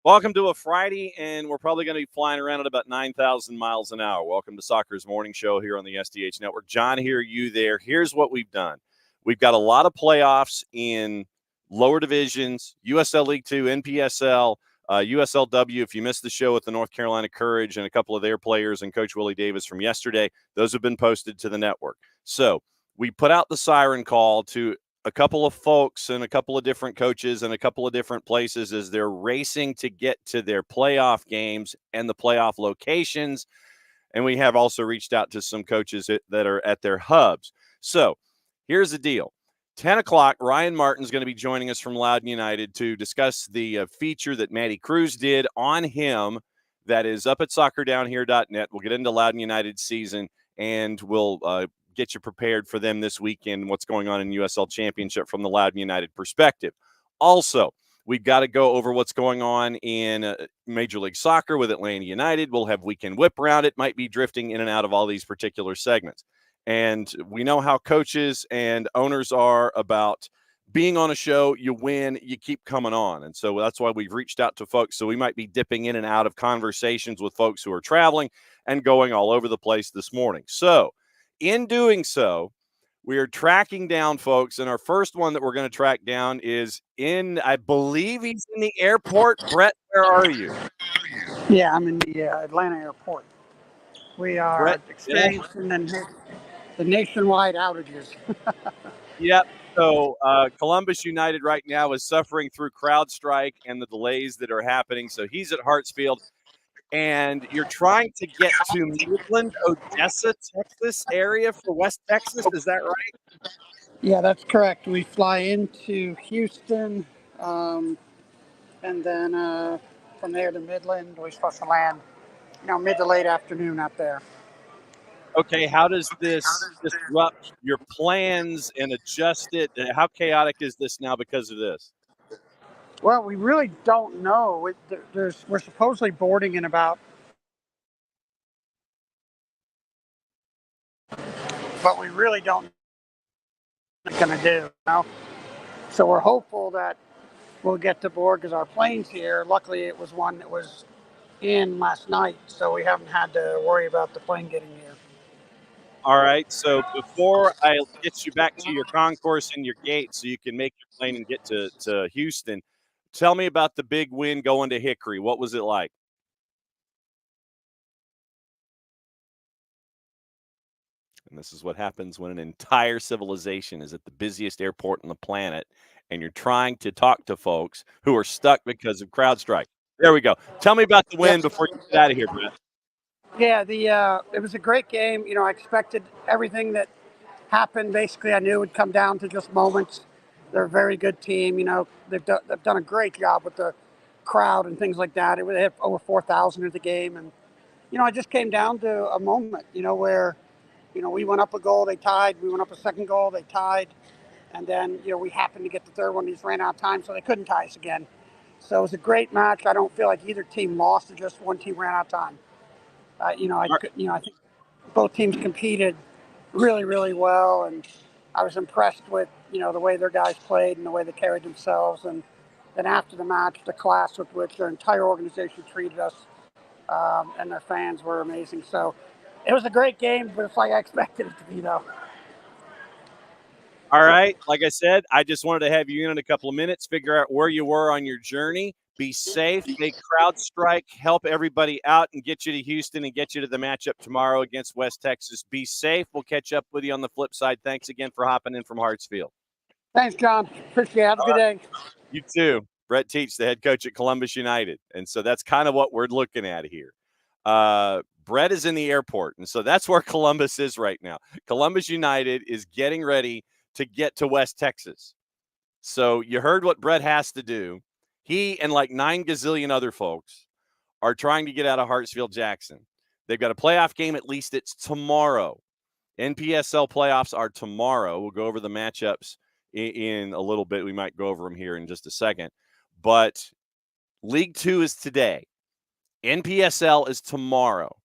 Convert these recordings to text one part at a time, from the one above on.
Welcome to a Friday, and we're probably going to be flying around at about 9,000 miles an hour. Welcome to Soccer's Morning Show here on the SDH Network. John here, you there. Here's what we've done. We've got a lot of playoffs in lower divisions, USL League 2, NPSL, USLW. If you missed the show with the North Carolina Courage and a couple of their players and Coach Willie Davis from yesterday, those have been posted to the network. So we put out the siren call to a couple of folks and a couple of different coaches and a couple of different places as they're racing to get to their playoff games and the playoff locations. And we have also reached out to some coaches that are at their hubs. So here's the deal. 10 o'clock, Ryan Martin's going to be joining us from Loudoun United to discuss the feature that Maddie Cruz did on him that is up at soccerdownhere.net. We'll get into Loudoun United's season, and we'll get you prepared for them this weekend, what's going on in USL Championship from the Loudoun United perspective. Also, we've got to go over what's going on in Major League Soccer with Atlanta United. We'll have Weekend Whip Round. It might be drifting in and out of all these particular segments. And we know how coaches and owners are about being on a show. You win, you keep coming on. And so that's why we've reached out to folks. So we might be dipping in and out of conversations with folks who are traveling and going all over the place this morning. So in doing so, we are tracking down folks, and our first one that we're going to track down is I believe he's in the airport. Brett, where are you? Yeah, I'm in the Atlanta airport. We are experiencing the nationwide outages. Yep. So Columbus United right now is suffering through CrowdStrike and the delays that are happening. So he's at Hartsfield. And you're trying to get to Midland, Odessa, Texas area for West Texas. Is that right? Yeah, that's correct. We fly into Houston, and then from there to Midland. We're supposed to land, mid to late afternoon out there. Okay, how does this disrupt your plans and adjust it? How chaotic is this now because of this? Well, we really don't know. We're supposedly boarding in about, but we really don't know what it's going to do. So we're hopeful that we'll get to board because our plane's here. Luckily, it was one that was in last night, so we haven't had to worry about the plane getting here. All right, so before I get you back to your concourse and your gate so you can make your plane and get to Houston, tell me about the big win going to Hickory. What was it like? And this is what happens when an entire civilization is at the busiest airport on the planet, and you're trying to talk to folks who are stuck because of CrowdStrike. There we go. Tell me about the win before you get out of here, Brett. Yeah, it was a great game. I expected everything that happened. Basically, I knew it would come down to just moments. They're a very good team. They've done a great job with the crowd and things like that. They had over 4,000 at the game, and it just came down to a moment. Where we went up a goal, they tied. We went up a second goal, they tied, and then we happened to get the third one. They just ran out of time, so they couldn't tie us again. So it was a great match. I don't feel like either team lost. It just one team ran out of time. I think both teams competed really, really well, and I was impressed with the way their guys played and the way they carried themselves. And then after the match, the class with which their entire organization treated us and their fans were amazing. So it was a great game, but it's like I expected it to be, though. All right. Like I said, I just wanted to have you in a couple of minutes, figure out where you were on your journey. Be safe, make CrowdStrike, help everybody out, and get you to Houston and get you to the matchup tomorrow against West Texas. Be safe. We'll catch up with you on the flip side. Thanks again for hopping in from Hartsfield. Thanks, John. Appreciate it. Have a good day. You too. Brett Teach, the head coach at Columbus United. And so that's kind of what we're looking at here. Brett is in the airport, and so that's where Columbus is right now. Columbus United is getting ready to get to West Texas. So you heard what Brett has to do. He and like 9 gazillion other folks are trying to get out of Hartsfield-Jackson. They've got a playoff game. At least it's tomorrow. NPSL playoffs are tomorrow. We'll go over the matchups in a little bit. We might go over them here in just a second. But League Two is today. NPSL is tomorrow.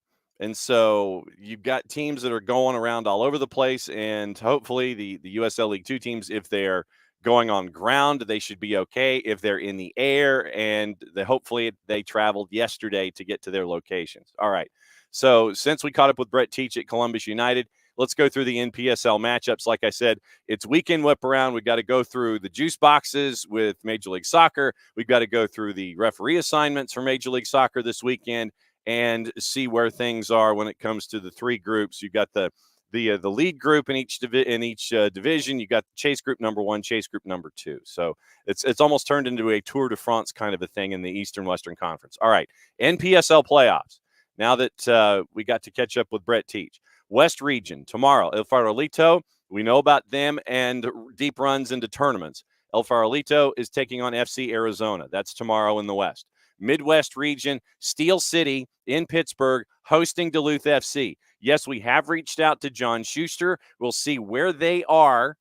And so you've got teams that are going around all over the place. And hopefully the USL League Two teams, if they're going on ground, they should be okay. If they're in the air, and hopefully they traveled yesterday to get to their locations. All right. So since we caught up with Brett Teach at Columbus United, let's go through the NPSL matchups. Like I said, it's weekend whip around. We've got to go through the juice boxes with Major League Soccer. We've got to go through the referee assignments for Major League Soccer this weekend and see where things are when it comes to the three groups. You've got the lead group in each division. You got Chase Group number 1, Chase Group number 2. So it's almost turned into a Tour de France kind of a thing in the Eastern Western Conference. All right, NPSL playoffs. Now that we got to catch up with Brett Teach. West Region tomorrow, El Farolito. We know about them and deep runs into tournaments. El Farolito is taking on FC Arizona. That's tomorrow in the West. Midwest Region, Steel City in Pittsburgh, hosting Duluth FC. Yes, we have reached out to John Schuster. We'll see where they are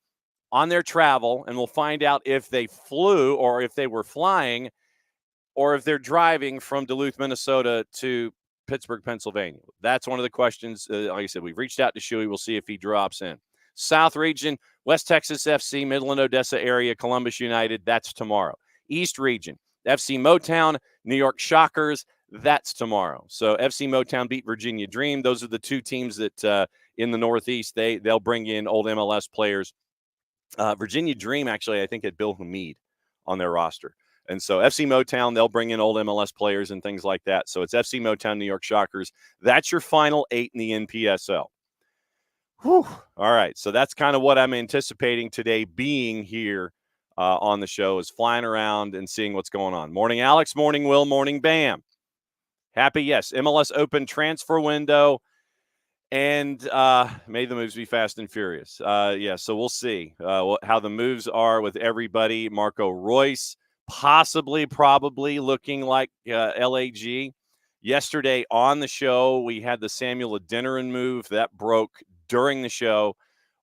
on their travel, and we'll find out if they flew or if they were flying or if they're driving from Duluth, Minnesota to Pittsburgh, Pennsylvania. That's one of the questions. Like I said, we've reached out to Shuey. We'll see if he drops in. South Region, West Texas FC, Midland, Odessa area, Columbus United. That's tomorrow. East Region, FC Motown, New York Shockers. That's tomorrow. So FC Motown beat Virginia Dream. Those are the two teams that in the Northeast, they'll bring in old MLS players. Virginia Dream, actually, I think had Bill Hamid on their roster. And so FC Motown, they'll bring in old MLS players and things like that. So it's FC Motown, New York Shockers. That's your final 8 in the NPSL. Whew. All right. So that's kind of what I'm anticipating today being here on the show, is flying around and seeing what's going on. Morning, Alex. Morning, Will. Morning, Bam. Happy, yes. MLS open transfer window. And may the moves be fast and furious. So we'll see how the moves are with everybody. Marco Royce, probably looking like LAG. Yesterday on the show, we had the Samuel Adeniran move that broke during the show,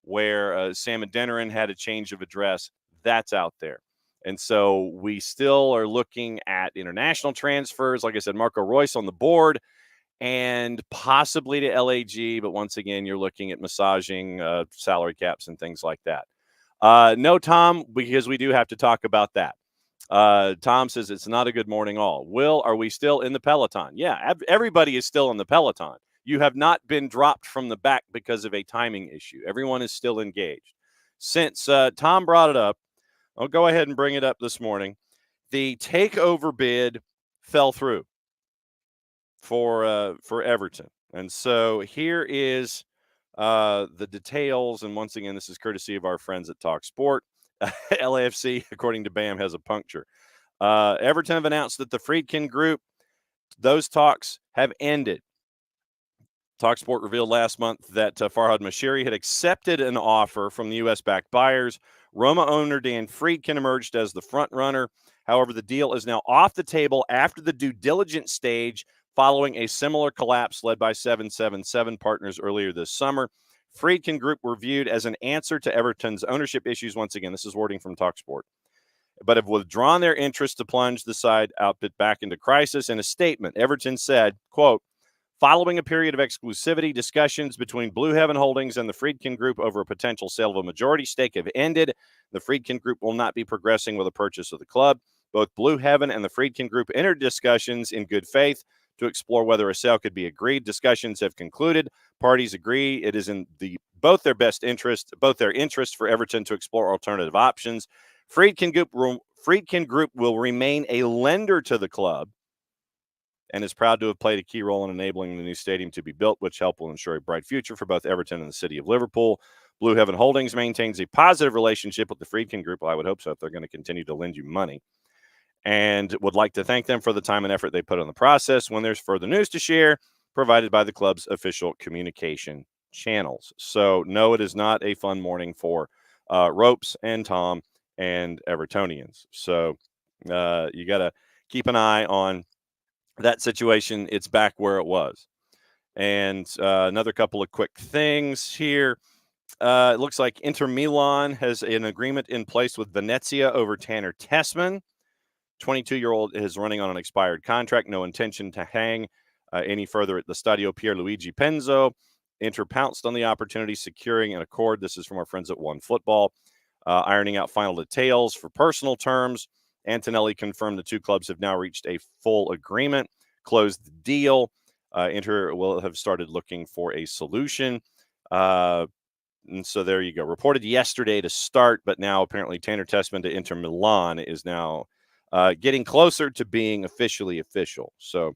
where Sam Adeniran had a change of address. That's out there. And so we still are looking at international transfers. Like I said, Marco Royce on the board and possibly to LAG. But once again, you're looking at massaging salary caps and things like that. No, Tom, because we do have to talk about that. Tom says it's not a good morning all. Will, are we still in the Peloton? Yeah, everybody is still in the Peloton. You have not been dropped from the back because of a timing issue. Everyone is still engaged. Since Tom brought it up, I'll go ahead and bring it up this morning. The takeover bid fell through for Everton. And so here is the details. And once again, this is courtesy of our friends at Talk Sport. LAFC, according to BAM, has a puncture. Everton have announced that the Friedkin Group, those talks have ended. TalkSport revealed last month that Farhad Mashiri had accepted an offer from the U.S.-backed buyers. Roma owner Dan Friedkin emerged as the front runner. However, the deal is now off the table after the due diligence stage following a similar collapse led by 777 partners earlier this summer. Friedkin Group were viewed as an answer to Everton's ownership issues. Once again, this is wording from TalkSport. But have withdrawn their interest to plunge the side outfit back into crisis. In a statement, Everton said, quote, following a period of exclusivity, discussions between Blue Heaven Holdings and the Friedkin Group over a potential sale of a majority stake have ended. The Friedkin Group will not be progressing with a purchase of the club. Both Blue Heaven and the Friedkin Group entered discussions in good faith to explore whether a sale could be agreed. Discussions have concluded. Parties agree it is in both their interest for Everton to explore alternative options. Friedkin Group will remain a lender to the club and is proud to have played a key role in enabling the new stadium to be built, which will ensure a bright future for both Everton and the city of Liverpool. Blue Heaven Holdings maintains a positive relationship with the Friedkin Group. Well, I would hope so if they're going to continue to lend you money, and would like to thank them for the time and effort they put on the process. When there's further news to share, provided by the club's official communication channels. So, no, it is not a fun morning for Ropes and Tom and Evertonians. So you got to keep an eye on that situation. It's back where it was. And another couple of quick things here. It looks like Inter Milan has an agreement in place with Venezia over Tanner Tessman. 22-year-old is running on an expired contract, no intention to hang any further at the Stadio Pierluigi Penzo. Inter pounced on the opportunity, securing an accord. This is from our friends at One Football. Ironing out final details for personal terms. Antonelli confirmed the two clubs have now reached a full agreement, closed the deal. Inter will have started looking for a solution. And so there you go. Reported yesterday to start, but now apparently Tanner Tessman to Inter Milan is now getting closer to being officially official. So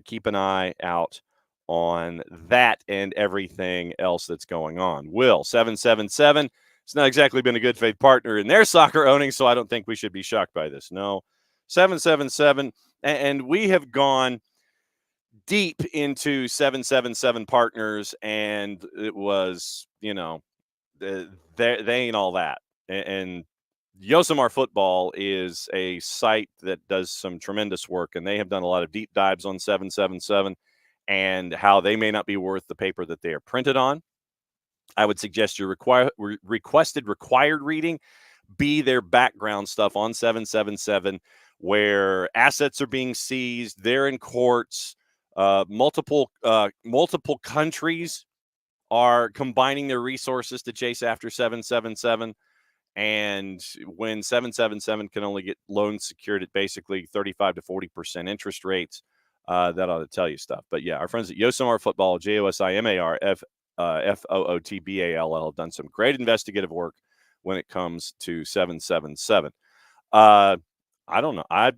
keep an eye out on that and everything else that's going on. Will 777. It's not exactly been a good faith partner in their soccer owning, so I don't think we should be shocked by this. No, 777, and we have gone deep into 777 partners, and it was, they ain't all that. And Yosemar Football is a site that does some tremendous work, and they have done a lot of deep dives on 777 and how they may not be worth the paper that they are printed on. I would suggest your requested required reading be their background stuff on 777, where assets are being seized, they're in courts, multiple countries are combining their resources to chase after 777. And when 777 can only get loans secured at basically 35 to 40% interest rates, that ought to tell you stuff. But yeah, our friends at Yosemar Football, Josimar Football, have done some great investigative work when it comes to 777. I don't know. I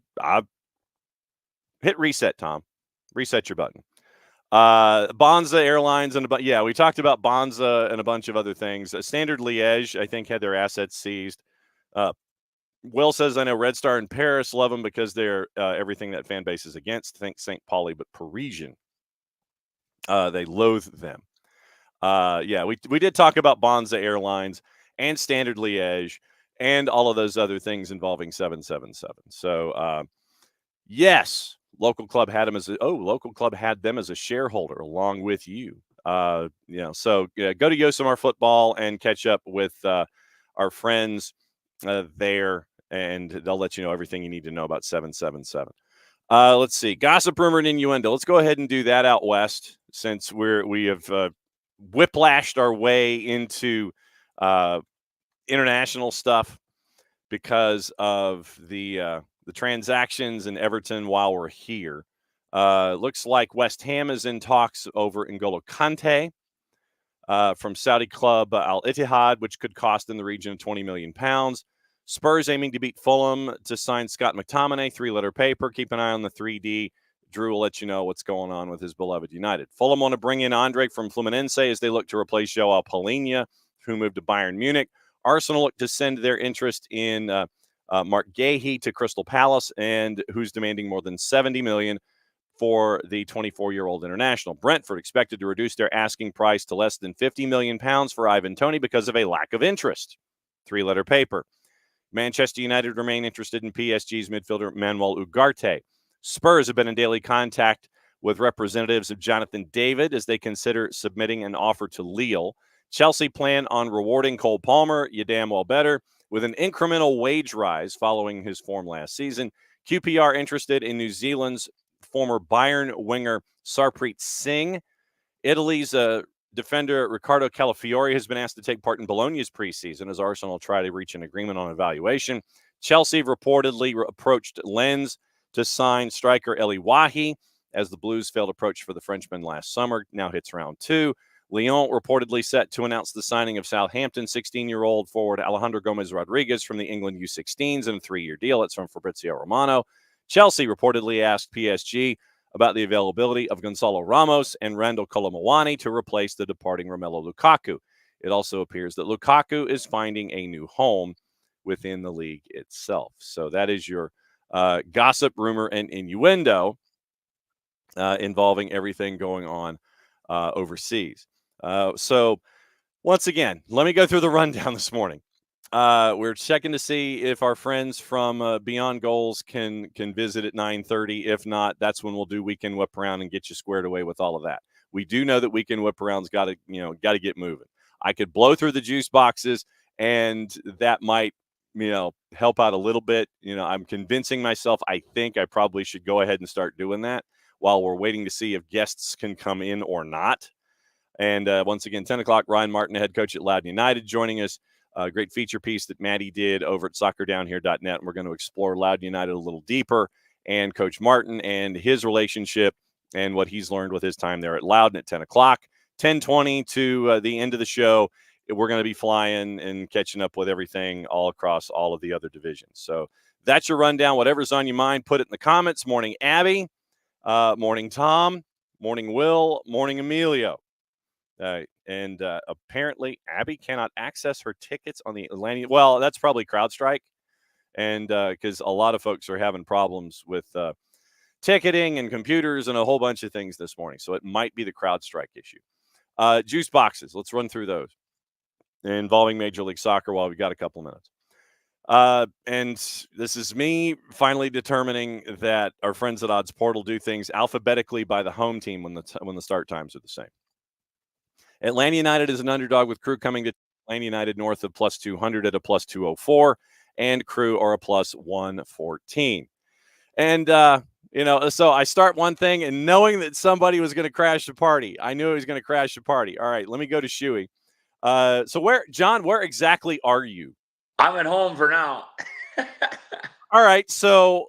hit reset, Tom. Reset your button. Bonza Airlines and we talked about Bonza and a bunch of other things. Standard Liège, I think, had their assets seized. Will says, I know Red Star and Paris love them because they're everything that fan base is against. Think St. Pauli, but Parisian. They loathe them. We did talk about Bonza Airlines and Standard Liège and all of those other things involving 777. So, yes, local club had them as a shareholder along with you. So go to Yosemar Football and catch up with our friends there, and they'll let you know everything you need to know about 777. Let's see, gossip, rumor, and innuendo. Let's go ahead and do that out west, since we have whiplashed our way into international stuff because of the transactions in Everton while we're here. Looks like West Ham is in talks over N'Golo Kante from Saudi club Al-Ittihad, which could cost in the region of £20 million. Spurs aiming to beat Fulham to sign Scott McTominay, 3-letter paper. Keep an eye on the 3D. Drew will let you know what's going on with his beloved United. Fulham want to bring in Andre from Fluminense as they look to replace Joao Palhinha, who moved to Bayern Munich. Arsenal look to send their interest in Mark Gahey to Crystal Palace, and who's demanding more than $70 million for the 24-year-old international. Brentford expected to reduce their asking price to less than £50 million for Ivan Toney because of a lack of interest. 3-letter paper. Manchester United remain interested in PSG's midfielder Manuel Ugarte. Spurs have been in daily contact with representatives of Jonathan David as they consider submitting an offer to Lille. Chelsea plan on rewarding Cole Palmer, you damn well better, with an incremental wage rise following his form last season. QPR interested in New Zealand's former Bayern winger Sarpreet Singh. Italy's defender Riccardo Calafiori has been asked to take part in Bologna's preseason as Arsenal try to reach an agreement on evaluation. Chelsea reportedly approached Lens to sign striker Eli Wahi as the Blues failed approach for the Frenchman last summer. Now hits round 2. Lyon reportedly set to announce the signing of Southampton 16-year-old forward Alejandro Gomez Rodriguez from the England U16s in a 3-year deal. It's from Fabrizio Romano. Chelsea reportedly asked PSG about the availability of Gonzalo Ramos and Randall Colomowani to replace the departing Romelu Lukaku. It also appears that Lukaku is finding a new home within the league itself. So that is your gossip, rumor, and innuendo involving everything going on overseas. So once again, let me go through the rundown this morning. We're checking to see if our friends from Beyond Goals can visit at 9:30. If not, that's when we'll do Weekend Whip Around and get you squared away with all of that. We do know that weekend whip arounds got to get moving. I could blow through the juice boxes, and that might help out a little bit. I'm convincing myself I think I probably should go ahead and start doing that while we're waiting to see if guests can come in or not. And once again, 10 o'clock, Ryan Martin, head coach at Loudoun United, joining us. A great feature piece that Maddie did over at soccerdownhere.net. And we're going to explore Loudoun United a little deeper and Coach Martin and his relationship and what he's learned with his time there at Loudoun at 10 o'clock. 10:20 to the end of the show. We're going to be flying and catching up with everything all across all of the other divisions. So that's your rundown. Whatever's on your mind, put it in the comments. Morning, Abby. Morning, Tom. Morning, Will. Morning, Emilio. And apparently Abby cannot access her tickets on the Atlanta. Well, that's probably CrowdStrike. And because a lot of folks are having problems with ticketing and computers and a whole bunch of things this morning. So it might be the CrowdStrike issue. Juice boxes. Let's run through those involving Major League Soccer while we've got a couple minutes. And this is me finally determining that our friends at Odds Portal do things alphabetically by the home team when the start times are the same. Atlanta United is an underdog with Crew coming to Atlanta United north of plus 200 at a plus 204, and Crew are a plus 114. And, so I start one thing, and knowing that somebody was going to crash the party, I knew he was going to crash the party. All right, let me go to Shuey. So where exactly are you? I'm at home for now. All right. So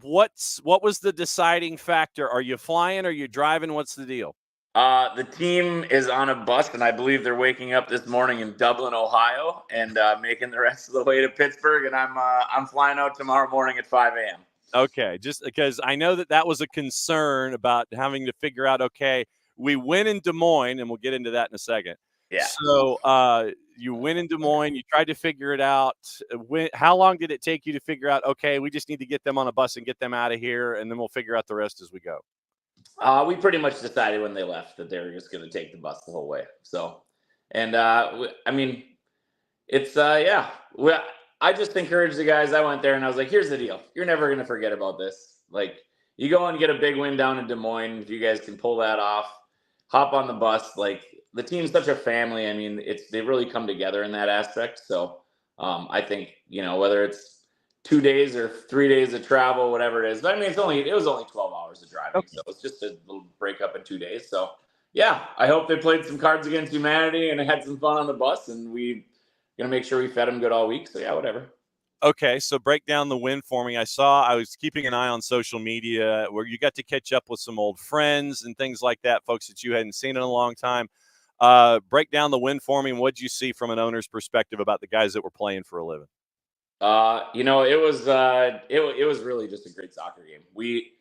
what was the deciding factor? Are you flying? Are you driving? What's the deal? The team is on a bus, and I believe they're waking up this morning in Dublin, Ohio, and making the rest of the way to Pittsburgh. And I'm flying out tomorrow morning at 5 a.m. Okay, just because I know that was a concern about having to figure out. Okay, we win in Des Moines, and we'll get into that in a second. Yeah. So you win in Des Moines. You tried to figure it out. How long did it take you to figure out? Okay, we just need to get them on a bus and get them out of here, and then we'll figure out the rest as we go. We pretty much decided when they left that they were just going to take the bus the whole way. So, and I mean, it's yeah. I just encouraged the guys. I went there and I was like, "Here's the deal. You're never going to forget about this. Like, you go and get a big win down in Des Moines. If you guys can pull that off, hop on the bus. Like, the team's such a family. I mean, they really come together in that aspect. So, I think whether it's 2 days or 3 days of travel, whatever it is. But I mean, it was only 12 hours of driving, okay. So it's just a little breakup in 2 days. So yeah, I hope they played some Cards Against Humanity and had some fun on the bus, and we're gonna make sure we fed them good all week. So yeah, whatever. Okay, so break down the win for me. I was keeping an eye on social media where you got to catch up with some old friends and things like that, folks that you hadn't seen in a long time. Break down the win for me, and what'd you see from an owner's perspective about the guys that were playing for a living? It was really just a great soccer game. We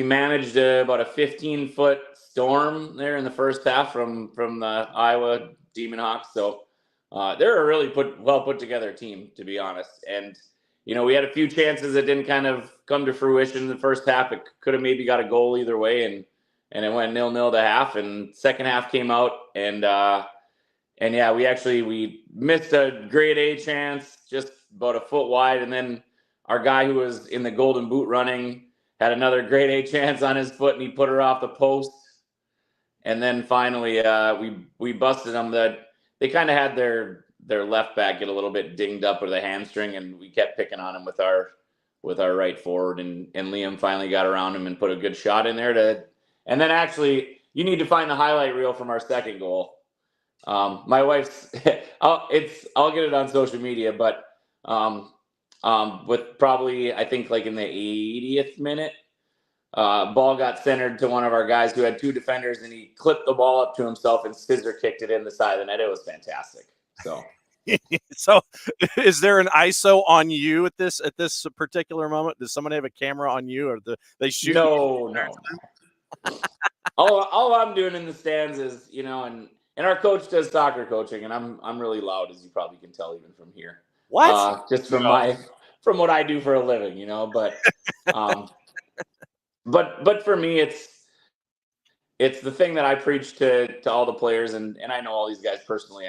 managed about a 15-foot storm there in the first half from the Iowa Demon Hawks. So they're a really well put together team, to be honest. And we had a few chances that didn't kind of come to fruition in the first half. It could have maybe got a goal either way, and it went 0-0 to half. And second half came out, and yeah, we missed a grade A chance, just about a foot wide. And then our guy who was in the golden boot running had another grade A chance on his foot, and he put her off the post. And then finally, we busted them. That they kind of had their left back get a little bit dinged up with a hamstring, and we kept picking on him with our right forward. And Liam finally got around him and put a good shot in there and then actually, you need to find the highlight reel from our second goal. My wife's I'll get it on social media, but with probably, I think, like in the 80th minute, ball got centered to one of our guys who had two defenders, and he clipped the ball up to himself and scissor kicked it in the side of the net. It was fantastic. So so is there an ISO on you at this particular moment? Does someone have a camera on you, or they shoot? No. all I'm doing in the stands is, and our coach does soccer coaching, and I'm really loud, as you probably can tell even from here. What? Just from what I do for a living, but but for me, it's the thing that I preach to all the players, and I know all these guys personally.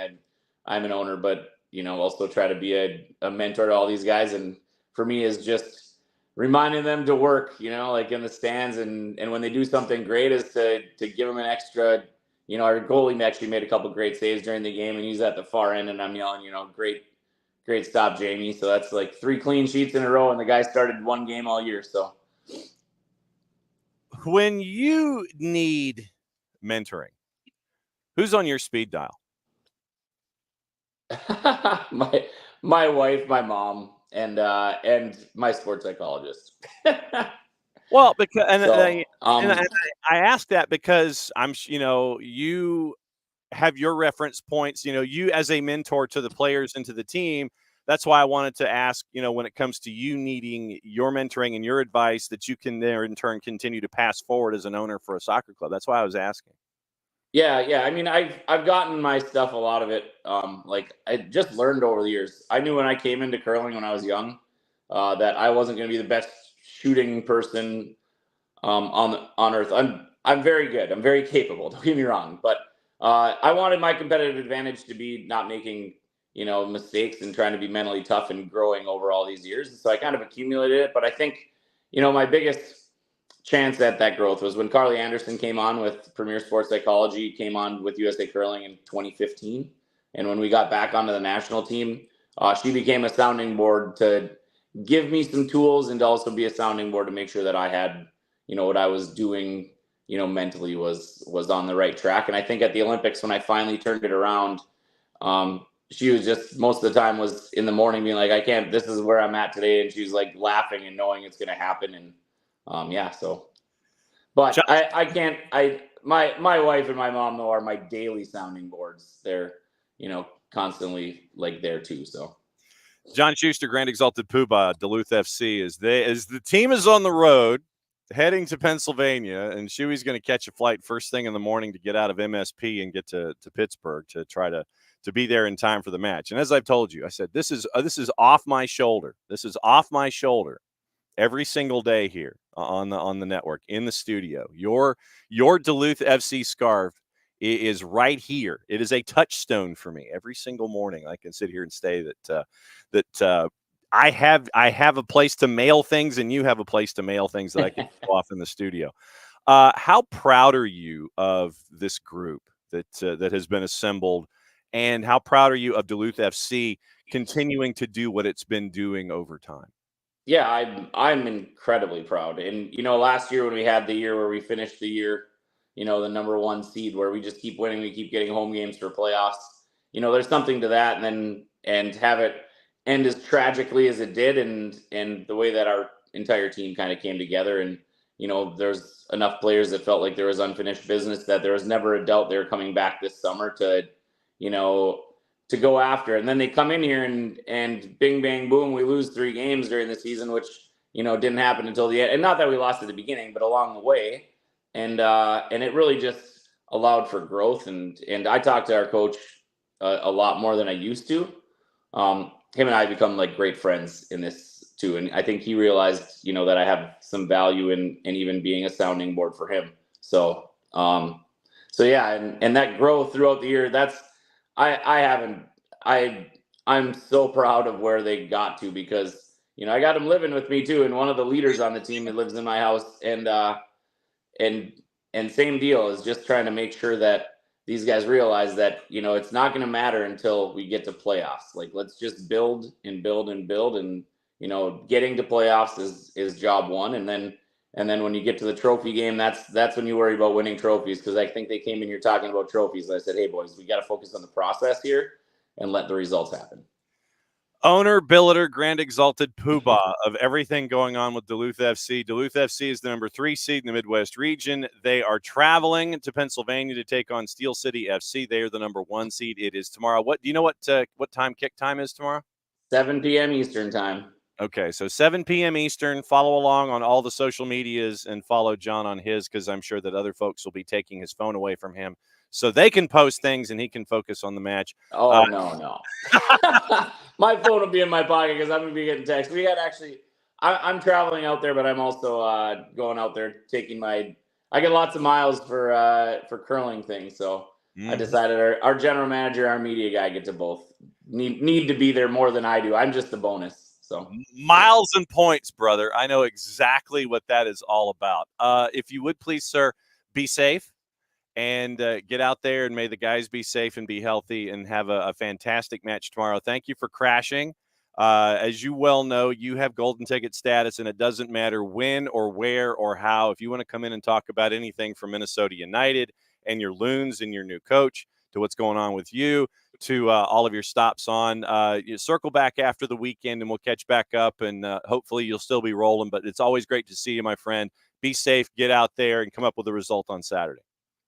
I'm an owner, but also try to be a mentor to all these guys, and for me is just reminding them to work, like in the stands, and when they do something great is to give them an extra. Our goalie actually made a couple great saves during the game, and he's at the far end, and I'm yelling, great stop, Jamie. So that's like 3 clean sheets in a row, and the guy started 1 game all year. So when you need mentoring, who's on your speed dial? my wife, my mom, and my sports psychologist. Well, because So, I ask that because you have your reference points. You as a mentor to the players and to the team. That's why I wanted to ask. When it comes to you needing your mentoring and your advice, that you can there in turn continue to pass forward as an owner for a soccer club. That's why I was asking. Yeah. I mean, I've gotten my stuff, a lot of it. Like I just learned over the years. I knew when I came into curling when I was young, that I wasn't going to be the best shooting person on earth. I'm very good. I'm very capable. Don't get me wrong, but I wanted my competitive advantage to be not making mistakes and trying to be mentally tough and growing over all these years. And so I kind of accumulated it. But I think my biggest chance at that growth was when Carly Anderson came on with Premier Sports Psychology, came on with USA Curling in 2015. And when we got back onto the national team, she became a sounding board to give me some tools and to also be a sounding board to make sure that I had, what I was doing, mentally was on the right track. And I think at the Olympics, when I finally turned it around, she was just most of the time was in the morning being like, I can't, this is where I'm at today. And she was like laughing and knowing it's going to happen. And so, but I can't, my wife and my mom though are my daily sounding boards. They're, constantly like there too. So John Schuster, Grand Exalted Poobah, Duluth FC, as the team is on the road heading to Pennsylvania, and Shuey's going to catch a flight first thing in the morning to get out of MSP and get to Pittsburgh to try to be there in time for the match. And as I've told you, I said, this is off my shoulder. This is off my shoulder every single day here on the network in the studio. Your Duluth FC scarf is right here. It is a touchstone for me every single morning. I can sit here and say that I have a place to mail things, and you have a place to mail things that I can go off in the studio. How proud are you of this group that has been assembled, and how proud are you of Duluth FC continuing to do what it's been doing over time? Yeah, I'm incredibly proud. And last year when we had the year where we finished the year, the number 1 seed, where we just keep winning, we keep getting home games for playoffs. There's something to that, and have it end as tragically as it did, and the way that our entire team kind of came together. And there's enough players that felt like there was unfinished business, that there was never a doubt they were coming back this summer to go after. And then they come in here and bing, bang, boom, we lose 3 games during the season, which, didn't happen until the end. And not that we lost at the beginning, but along the way. And it really just allowed for growth. And I talked to our coach a lot more than I used to. Him and I become like great friends in this too. And I think he realized, that I have some value in even being a sounding board for him. So, yeah. And that growth throughout the year, I'm so proud of where they got to, because I got him living with me too, and one of the leaders on the team that lives in my house, and same deal, is just trying to make sure that these guys realize that it's not going to matter until we get to playoffs. Like, let's just build and build and build, and getting to playoffs is job one, and then when you get to the trophy game, that's when you worry about winning trophies, because I think they came in here talking about trophies. I said, hey boys, we got to focus on the process here and let the results happen. Owner, billeter, Grand Exalted Poobah of everything going on with Duluth FC. Duluth FC is the number 3 seed in the Midwest region. They are traveling to Pennsylvania to take on Steel City FC. They are the number 1 seed. It is tomorrow. Do you know what time kick time is tomorrow? 7 p.m. Eastern time. Okay, so 7 p.m. Eastern. Follow along on all the social medias and follow John on his, because I'm sure that other folks will be taking his phone away from him so they can post things and he can focus on the match. Oh, no. My phone will be in my pocket because I'm going to be getting texts. I'm traveling out there, but I'm also going out there taking I get lots of miles for curling things. So I decided our general manager, our media guy get to both need to be there more than I do. I'm just the bonus. So miles and points, brother. I know exactly what that is all about. If you would please, sir, be safe and get out there, and may the guys be safe and be healthy and have a fantastic match tomorrow. Thank you for crashing. As you well know, you have golden ticket status, and it doesn't matter when or where or how. If you want to come in and talk about anything from Minnesota United and your Loons and your new coach to what's going on with you to all of your stops on, you circle back after the weekend and we'll catch back up, and hopefully you'll still be rolling. But it's always great to see you, my friend. Be safe, get out there, and come up with a result on Saturday.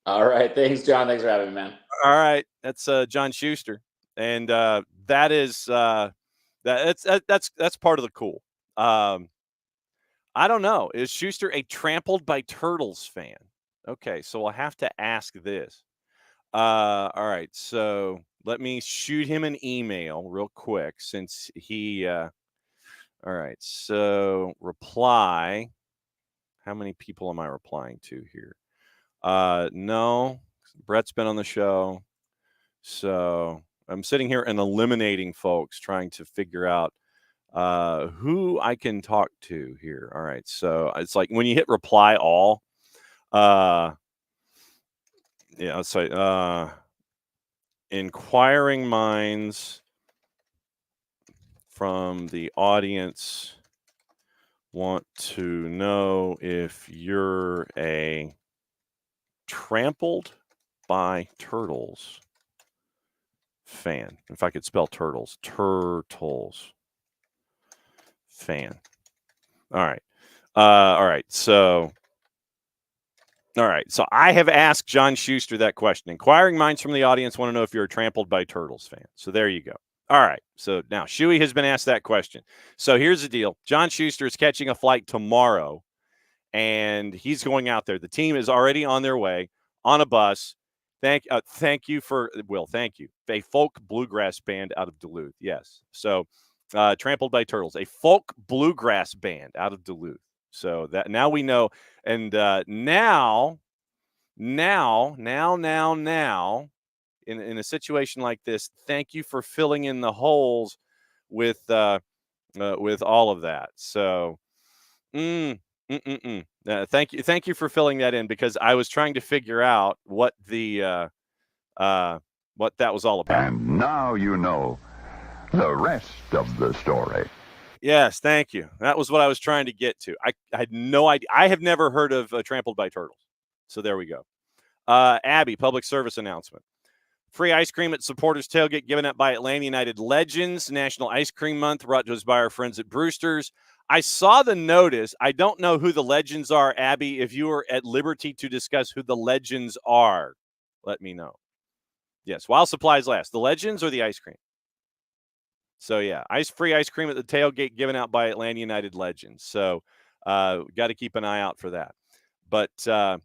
All right. Thanks, John. Thanks for having me, man. All right. That's John Schuster. And that is that's part of the cool. I don't know. Is Schuster a trampled by turtles fan? Okay, so I'll have to ask this. All right, so let me shoot him an email real quick since he all right, so reply. How many people am I replying to here? No, Brett's been on the show. So I'm sitting here and eliminating folks, trying to figure out who I can talk to here. All right. So it's like when you hit reply all, yeah, let's say inquiring minds from the audience want to know if you're a trampled by turtles fan. If I could spell turtles fan. All right. All right. So I have asked John Schuster that question. Inquiring minds from the audience want to know if you're a trampled by turtles fan. So there you go. All right. So now Shuey has been asked that question. So here's the deal. John Schuster is catching a flight tomorrow, and he's going out there. The team is already on their way on a bus. Thank you for Will. Thank you. A folk bluegrass band out of Duluth. Yes. So trampled by turtles, a folk bluegrass band out of Duluth. So that now we know. And now, in a situation like this, thank you for filling in the holes with all of that. So, thank you for filling that in, because I was trying to figure out what the what that was all about. And now you know the rest of the story. Yes, thank you. That was what I was trying to get to. I had no idea. I have never heard of Trampled by Turtles. So there we go. Abby, public service announcement. Free ice cream at Supporters Tailgate given out by Atlanta United Legends. National Ice Cream Month brought to us by our friends at Brewster's. I saw the notice. I don't know who the Legends are, Abby. If you are at liberty to discuss who the Legends are, let me know. Yes, while supplies last. The Legends or the ice cream? So, yeah, free ice cream at the tailgate given out by Atlanta United Legends. So, got to keep an eye out for that. But, all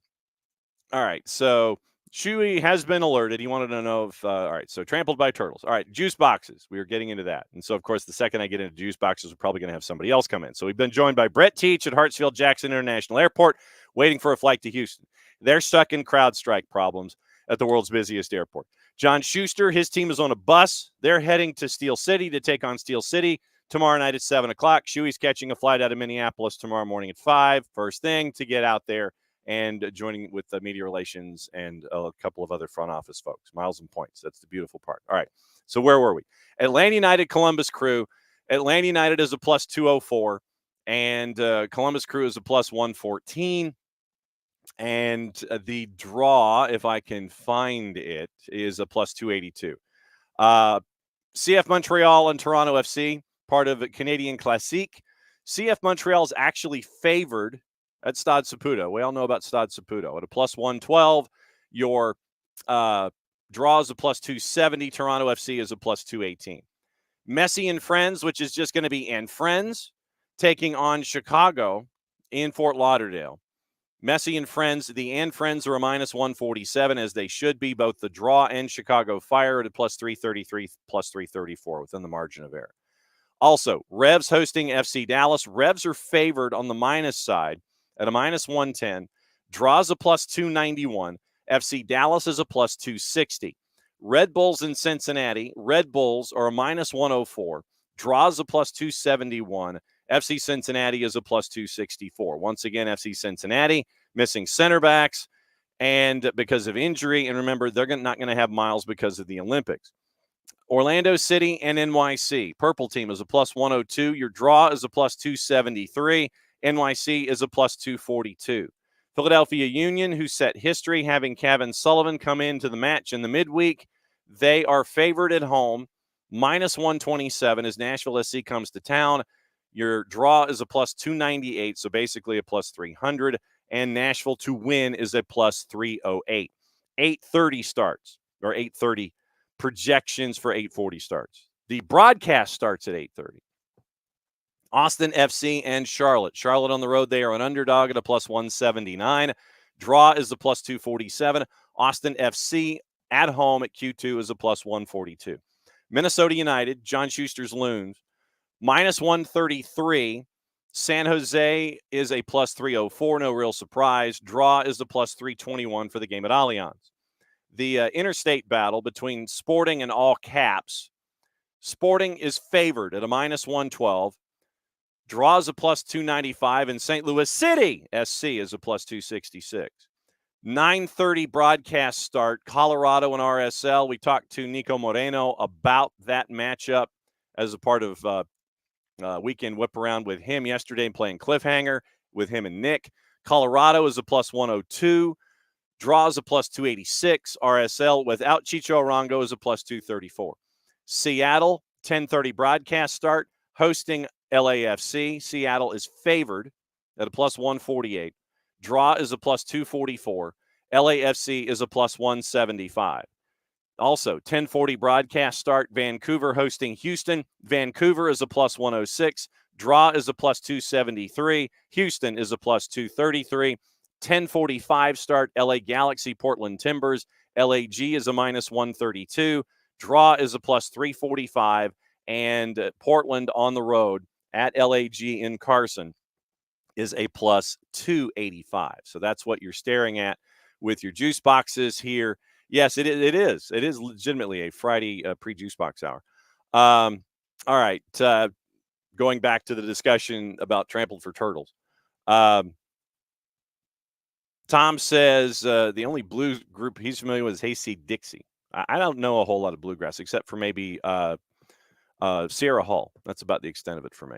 right, so Chewy has been alerted. He wanted to know if, all right, so trampled by turtles. All right, juice boxes. We were getting into that. And so, of course, the second I get into juice boxes, we're probably going to have somebody else come in. So we've been joined by Brett Teach at Hartsfield-Jackson International Airport, waiting for a flight to Houston. They're stuck in crowd strike problems at the world's busiest airport. John Schuster, his team is on a bus. They're heading to Steel City to take on Steel City tomorrow night at 7 o'clock. Shuey's catching a flight out of Minneapolis tomorrow morning at 5, first thing, to get out there and joining with the media relations and a couple of other front office folks. Miles and points. That's the beautiful part. All right. So where were we? Atlanta United Columbus Crew. Atlanta United is a plus 204, and Columbus Crew is a plus 114. And the draw, if I can find it, is a plus 282. CF Montreal and Toronto FC, part of Canadian Classique. CF Montreal is actually favored at Stade Saputo. We all know about Stade Saputo. At a plus 112, your draw is a plus 270. Toronto FC is a plus 218. Messi and Friends, which is just going to be and Friends, taking on Chicago in Fort Lauderdale. Messi and Friends, the and Friends are a minus 147, as they should be. Both the draw and Chicago Fire at a plus 333, plus 334 within the margin of error. Also, Revs hosting FC Dallas. Revs are favored on the minus side at a minus 110. Draws a plus 291. FC Dallas is a plus 260. Red Bulls in Cincinnati. Red Bulls are a minus 104. Draws a plus 271. FC Cincinnati is a plus 264. Once again, FC Cincinnati missing center backs and because of injury. And remember, they're not going to have Miles because of the Olympics. Orlando City and NYC. Purple team is a plus 102. Your draw is a plus 273. NYC is a plus 242. Philadelphia Union, who set history having Kevin Sullivan come into the match in the midweek, they are favored at home, minus 127 as Nashville SC comes to town. Your draw is a plus 298, so basically a plus 300, and Nashville to win is a plus 308. 8:30 starts, or 8:30 projections for 8:40 starts. The broadcast starts at 8:30. Austin FC and Charlotte. Charlotte on the road, they are an underdog at a plus 179. Draw is a plus 247. Austin FC at home at Q2 is a plus 142. Minnesota United, John Schuster's Loons, minus 133. San Jose is a plus 304. No real surprise. Draw is a plus 321 for the game at Allianz. The interstate battle between Sporting and All Caps. Sporting is favored at a minus 112. Draws a plus 295, and St. Louis City SC is a plus 266. 9:30 broadcast start, Colorado and RSL. We talked to Nico Moreno about that matchup as a part of weekend whip around with him yesterday, playing Cliffhanger with him and Nick. Colorado is a plus 102. Draws a plus 286. RSL without Chicho Arango is a plus 234. Seattle, 10:30 broadcast start, hosting LAFC. Seattle is favored at a plus 148. Draw is a plus 244. LAFC is a plus 175. Also, 10:40 broadcast start, Vancouver hosting Houston. Vancouver is a plus 106. Draw is a plus 273. Houston is a plus 233. 10:45 start, LA Galaxy, Portland Timbers. LAG is a minus 132. Draw is a plus 345. And Portland on the road at LAG in Carson is a plus 285. So that's what you're staring at with your juice boxes here. Yes, it is. It is legitimately a Friday pre-juice box hour. All right. Going back to the discussion about Trampled for Turtles. Tom says the only blues group he's familiar with is Hayseed Dixie. I don't know a whole lot of bluegrass except for maybe Sierra Hull. That's about the extent of it for me.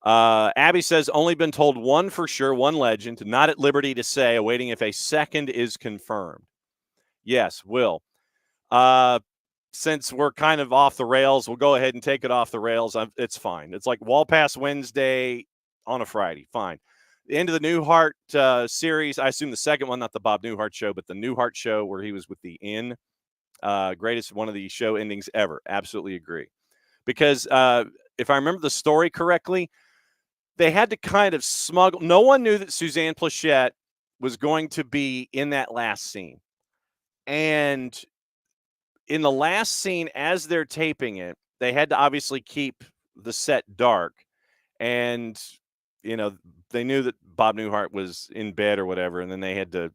Abby says, only been told one for sure, one legend, not at liberty to say, awaiting if a second is confirmed. Yes, Will. Since we're kind of off the rails, we'll go ahead and take it off the rails. It's fine. It's like Wall Pass Wednesday on a Friday. Fine. The end of the Newhart series. I assume the second one, not the Bob Newhart show, but the Newhart show where he was with the Inn. Greatest one of the show endings ever. Absolutely agree. Because if I remember the story correctly, they had to kind of smuggle. No one knew that Suzanne Plachette was going to be in that last scene. And in the last scene, as they're taping it, they had to obviously keep the set dark. And, they knew that Bob Newhart was in bed or whatever. And then they had to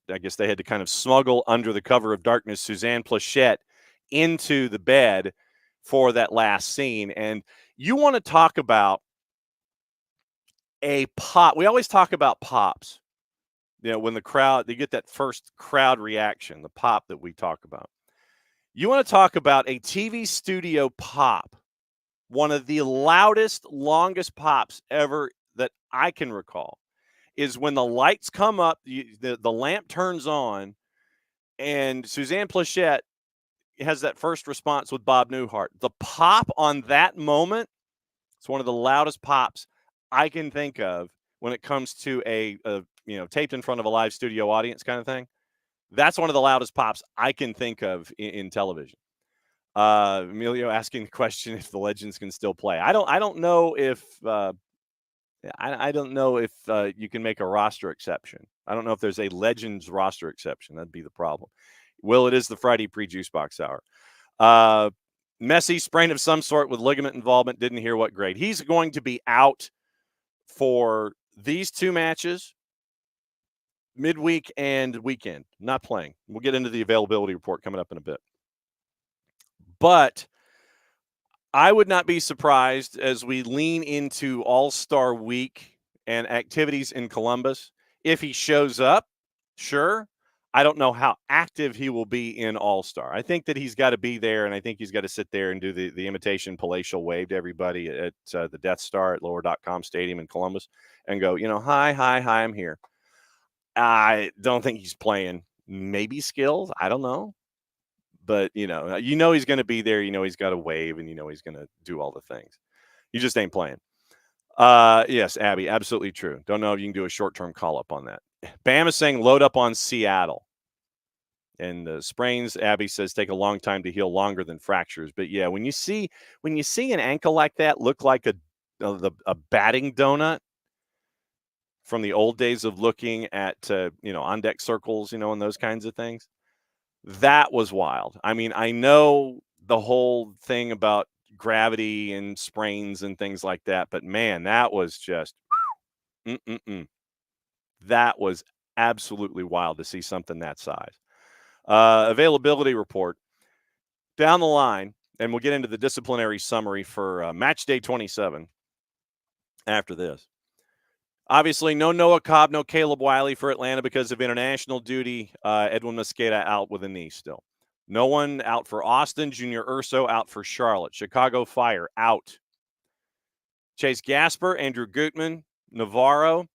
kind of smuggle under the cover of darkness Suzanne Plachette into the bed for that last scene. And you want to talk about a pop. We always talk about pops. When the crowd, they get that first crowd reaction, the pop that we talk about. You want to talk about a TV studio pop, one of the loudest, longest pops ever that I can recall, is when the lights come up, the lamp turns on, and Suzanne Plachette has that first response with Bob Newhart. The pop on that moment, it's one of the loudest pops I can think of when it comes to a taped in front of a live studio audience kind of thing. That's one of the loudest pops I can think of in television. Emilio asking the question if the Legends can still play. I don't know if you can make a roster exception. I don't know if there's a Legends roster exception. That'd be the problem. Will, it is the Friday pre-juice box hour. Messi, sprain of some sort with ligament involvement. Didn't hear what grade. He's going to be out for these two matches, midweek and weekend. Not playing. We'll get into the availability report coming up in a bit. But I would not be surprised as we lean into All-Star Week and activities in Columbus. If he shows up, sure. I don't know how active he will be in All-Star. I think that he's got to be there, and I think he's got to sit there and do the imitation palatial wave to everybody at the Death Star at Lower.com Stadium in Columbus and go, hi, I'm here. I don't think he's playing. Maybe skills. I don't know. But, he's going to be there. He's got to wave, and he's going to do all the things. You just ain't playing. Yes, Abby, absolutely true. Don't know if you can do a short-term call-up on that. Bam is saying load up on Seattle. And sprains, Abby says, take a long time to heal, longer than fractures. But, yeah, when you see an ankle like that look like a batting donut from the old days of looking at, on-deck circles, and those kinds of things, that was wild. I mean, I know the whole thing about gravity and sprains and things like that, but man, that was just that was absolutely wild to see something that size. Availability report down the line, and we'll get into the disciplinary summary for match day 27 after this. Obviously, no Noah Cobb, no Caleb Wiley for Atlanta because of international duty. Edwin Mosqueda out with a knee still. No one out for Austin. Junior Urso out for Charlotte. Chicago Fire out. Chase Gasper, Andrew Gutman, Navarro.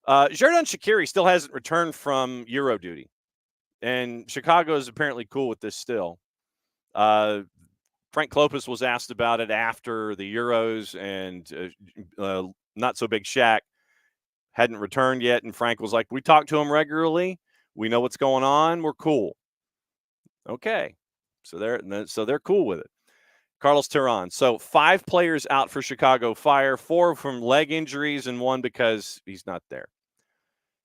Xherdan Shaqiri still hasn't returned from Euro duty. And Chicago is apparently cool with this still. Frank Klopas was asked about it after the Euros, and not so big Shaq hadn't returned yet, and Frank was like, we talk to him regularly. We know what's going on. We're cool. Okay. So they're cool with it. Carlos Terán. So 5 players out for Chicago Fire, 4 from leg injuries and 1 because he's not there.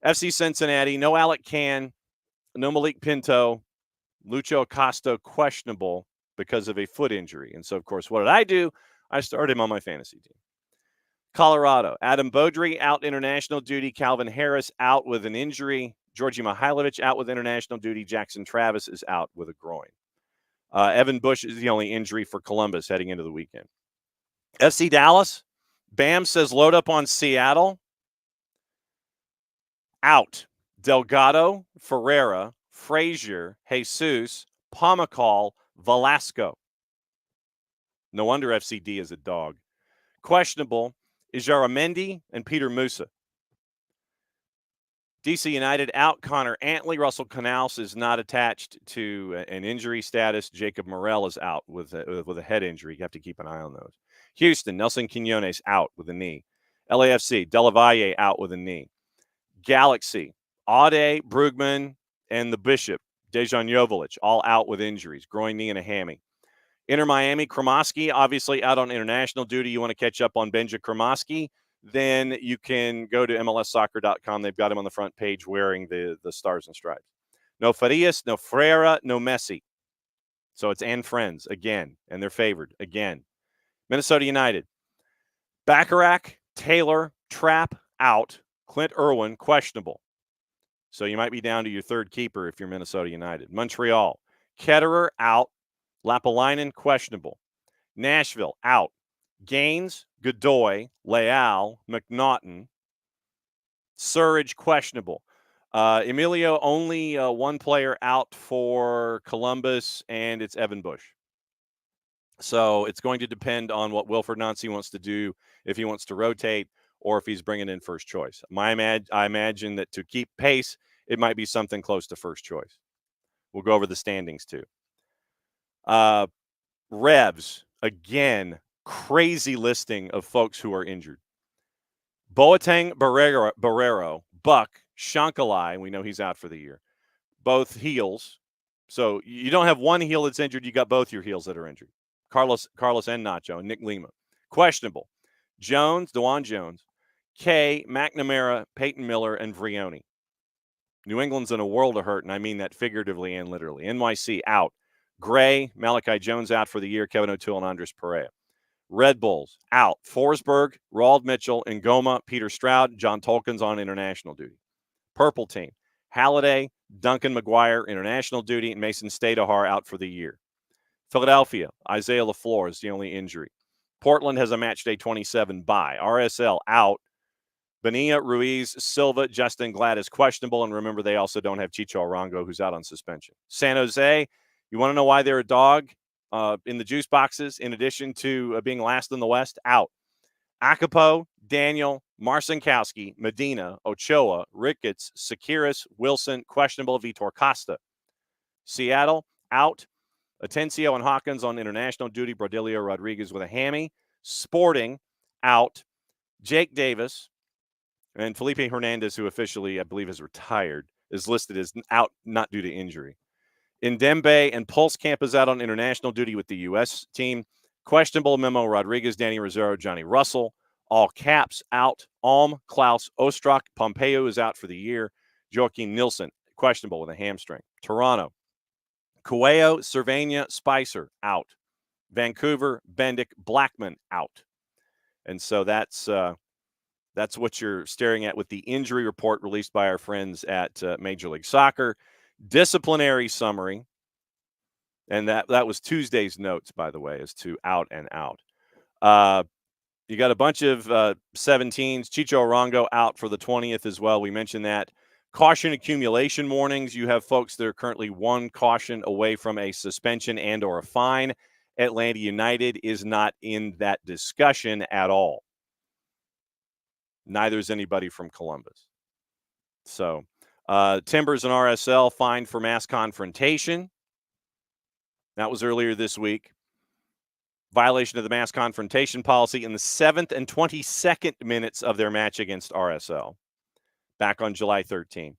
FC Cincinnati, no Alec Can, no Malik Pinto, Lucho Acosta questionable because of a foot injury. And so, of course, what did I do? I started him on my fantasy team. Colorado, Adam Beaudry out international duty. Calvin Harris out with an injury. Georgi Mihailovic out with international duty. Jackson Travis is out with a groin. Evan Bush is the only injury for Columbus heading into the weekend. FC Dallas, Bam says load up on Seattle. Out. Delgado, Ferreira, Frazier, Jesus, Pomacall, Velasco. No wonder FCD is a dog. Questionable is Jaramendi and Peter Musa. DC United out Connor Antley. Russell Canals is not attached to an injury status. Jacob Morel is out with a head injury. You have to keep an eye on those. Houston, Nelson Quinones out with a knee. LAFC, Delavalle out with a knee. Galaxy, Aude, Brugman, and the Bishop, Dejan Joveljic, all out with injuries. Groin, knee, and a hammy. Inter Miami, Kremoski, obviously out on international duty. You want to catch up on Benja Kremoski, then you can go to MLSsoccer.com. They've got him on the front page wearing the stars and stripes. No Farias, no Freire, no Messi. So it's and friends again, and they're favored again. Minnesota United, Bacharach, Taylor, Trapp out. Clint Irwin, questionable. So you might be down to your third keeper if you're Minnesota United. Montreal, Ketterer out. Lapalainen, questionable. Nashville, out. Gaines, Godoy, Leal, McNaughton. Surridge, questionable. Emilio, only one player out for Columbus, and it's Evan Bush. So it's going to depend on what Wilfred Nancy wants to do, if he wants to rotate or if he's bringing in first choice. I imagine that to keep pace, it might be something close to first choice. We'll go over the standings, too. Revs, again, crazy listing of folks who are injured. Boateng, Barrero, Buck, Shankalai, we know he's out for the year. Both heels. So you don't have one heel that's injured. You got both your heels that are injured. Carlos and Nacho, and Nick Lima. Questionable. Jones, DeJuan Jones, Kay, McNamara, Peyton Miller, and Vrioni. New England's in a world of hurt, and I mean that figuratively and literally. NYC out. Gray, Malachi Jones out for the year. Kevin O'Toole and Andres Perea. Red Bulls out. Forsberg, Rawld Mitchell, Ngoma, Peter Stroud, John Tolkien's on international duty. Purple team. Halliday, Duncan McGuire, international duty, and Mason Stadahar out for the year. Philadelphia, Isaiah LaFleur is the only injury. Portland has a match day 27 bye. RSL out. Bonilla, Ruiz, Silva, Justin Glad is questionable. And remember, they also don't have Chicho Arango, who's out on suspension. San Jose, you want to know why they're a dog in the juice boxes, in addition to being last in the West? Out. Akapo, Daniel, Marcinkowski, Medina, Ochoa, Ricketts, Sakiris, Wilson, questionable, Vitor Costa. Seattle, out. Atencio and Hawkins on international duty. Brodilio Rodriguez with a hammy. Sporting, out. Jake Davis and Felipe Hernandez, who officially, I believe, has retired, is listed as out, not due to injury. Ndembe and Pulskamp is out on international duty with the U.S. team. Questionable, Memo Rodriguez, Danny Rosario, Johnny Russell. All caps out. Alm, Klaus, Ostrak. Pompeo is out for the year. Joaquin Nilsson, questionable with a hamstring. Toronto, Cuello, Cervania, Spicer, out. Vancouver, Bendick, Blackman, out. And so that's what you're staring at with the injury report released by our friends at Major League Soccer. Disciplinary summary. And that was Tuesday's notes, by the way, as to out and out. You got a bunch of 17s. Chicho Arango out for the 20th as well. We mentioned that. Caution accumulation warnings. You have folks that are currently one caution away from a suspension and or a fine. Atlanta United is not in that discussion at all. Neither is anybody from Columbus. So Timbers and RSL fined for mass confrontation. That was earlier this week. Violation of the mass confrontation policy in the 7th and 22nd minutes of their match against RSL back on July 13.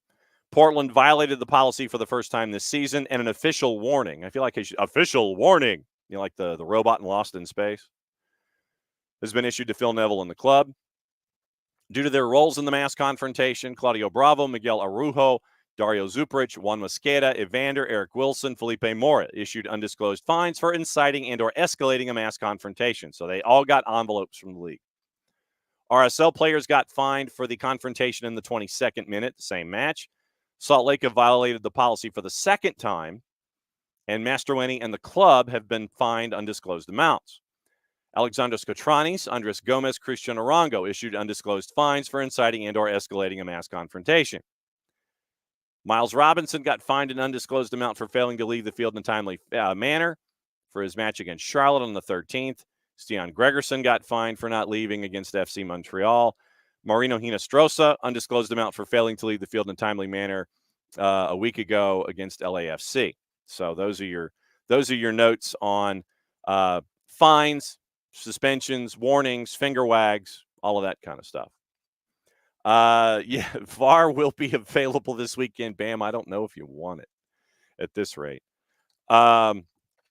Portland violated the policy for the first time this season, and an official warning. I feel like official warning, like the robot in Lost in Space, has been issued to Phil Neville and the club. Due to their roles in the mass confrontation, Claudio Bravo, Miguel Araujo, Dario Zupric, Juan Mosqueda, Evander, Eric Wilson, Felipe Mora issued undisclosed fines for inciting and or escalating a mass confrontation. So they all got envelopes from the league. RSL players got fined for the confrontation in the 22nd minute, the same match. Salt Lake have violated the policy for the second time, and Mastroeni and the club have been fined undisclosed amounts. Alexandros Kotranis, Andres Gomez, Christian Arango issued undisclosed fines for inciting and or escalating a mass confrontation. Miles Robinson got fined an undisclosed amount for failing to leave the field in a timely manner for his match against Charlotte on the 13th. Stian Gregerson got fined for not leaving against FC Montreal. Marino Hinestrosa, undisclosed amount for failing to leave the field in a timely manner a week ago against LAFC. So those are your notes on fines, suspensions, warnings, finger wags, all of that kind of stuff. VAR will be available this weekend. Bam, I don't know if you want it at this rate.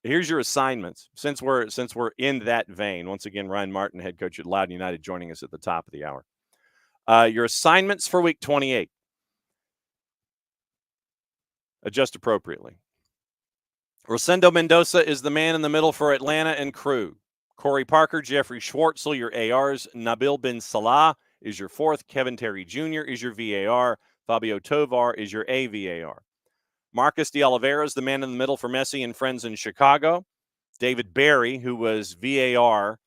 Here's your assignments. Since we're in that vein, once again, Ryan Martin, head coach at Loudoun United, joining us at the top of the hour. Your assignments for week 28. Adjust appropriately. Rosendo Mendoza is the man in the middle for Atlanta and Crew. Corey Parker, Jeffrey Schwartzel, your ARs. Nabil bin Salah is your fourth. Kevin Terry Jr. is your VAR. Fabio Tovar is your AVAR. Marcus de Oliveira is the man in the middle for Messi and friends in Chicago. David Barry, who was VAR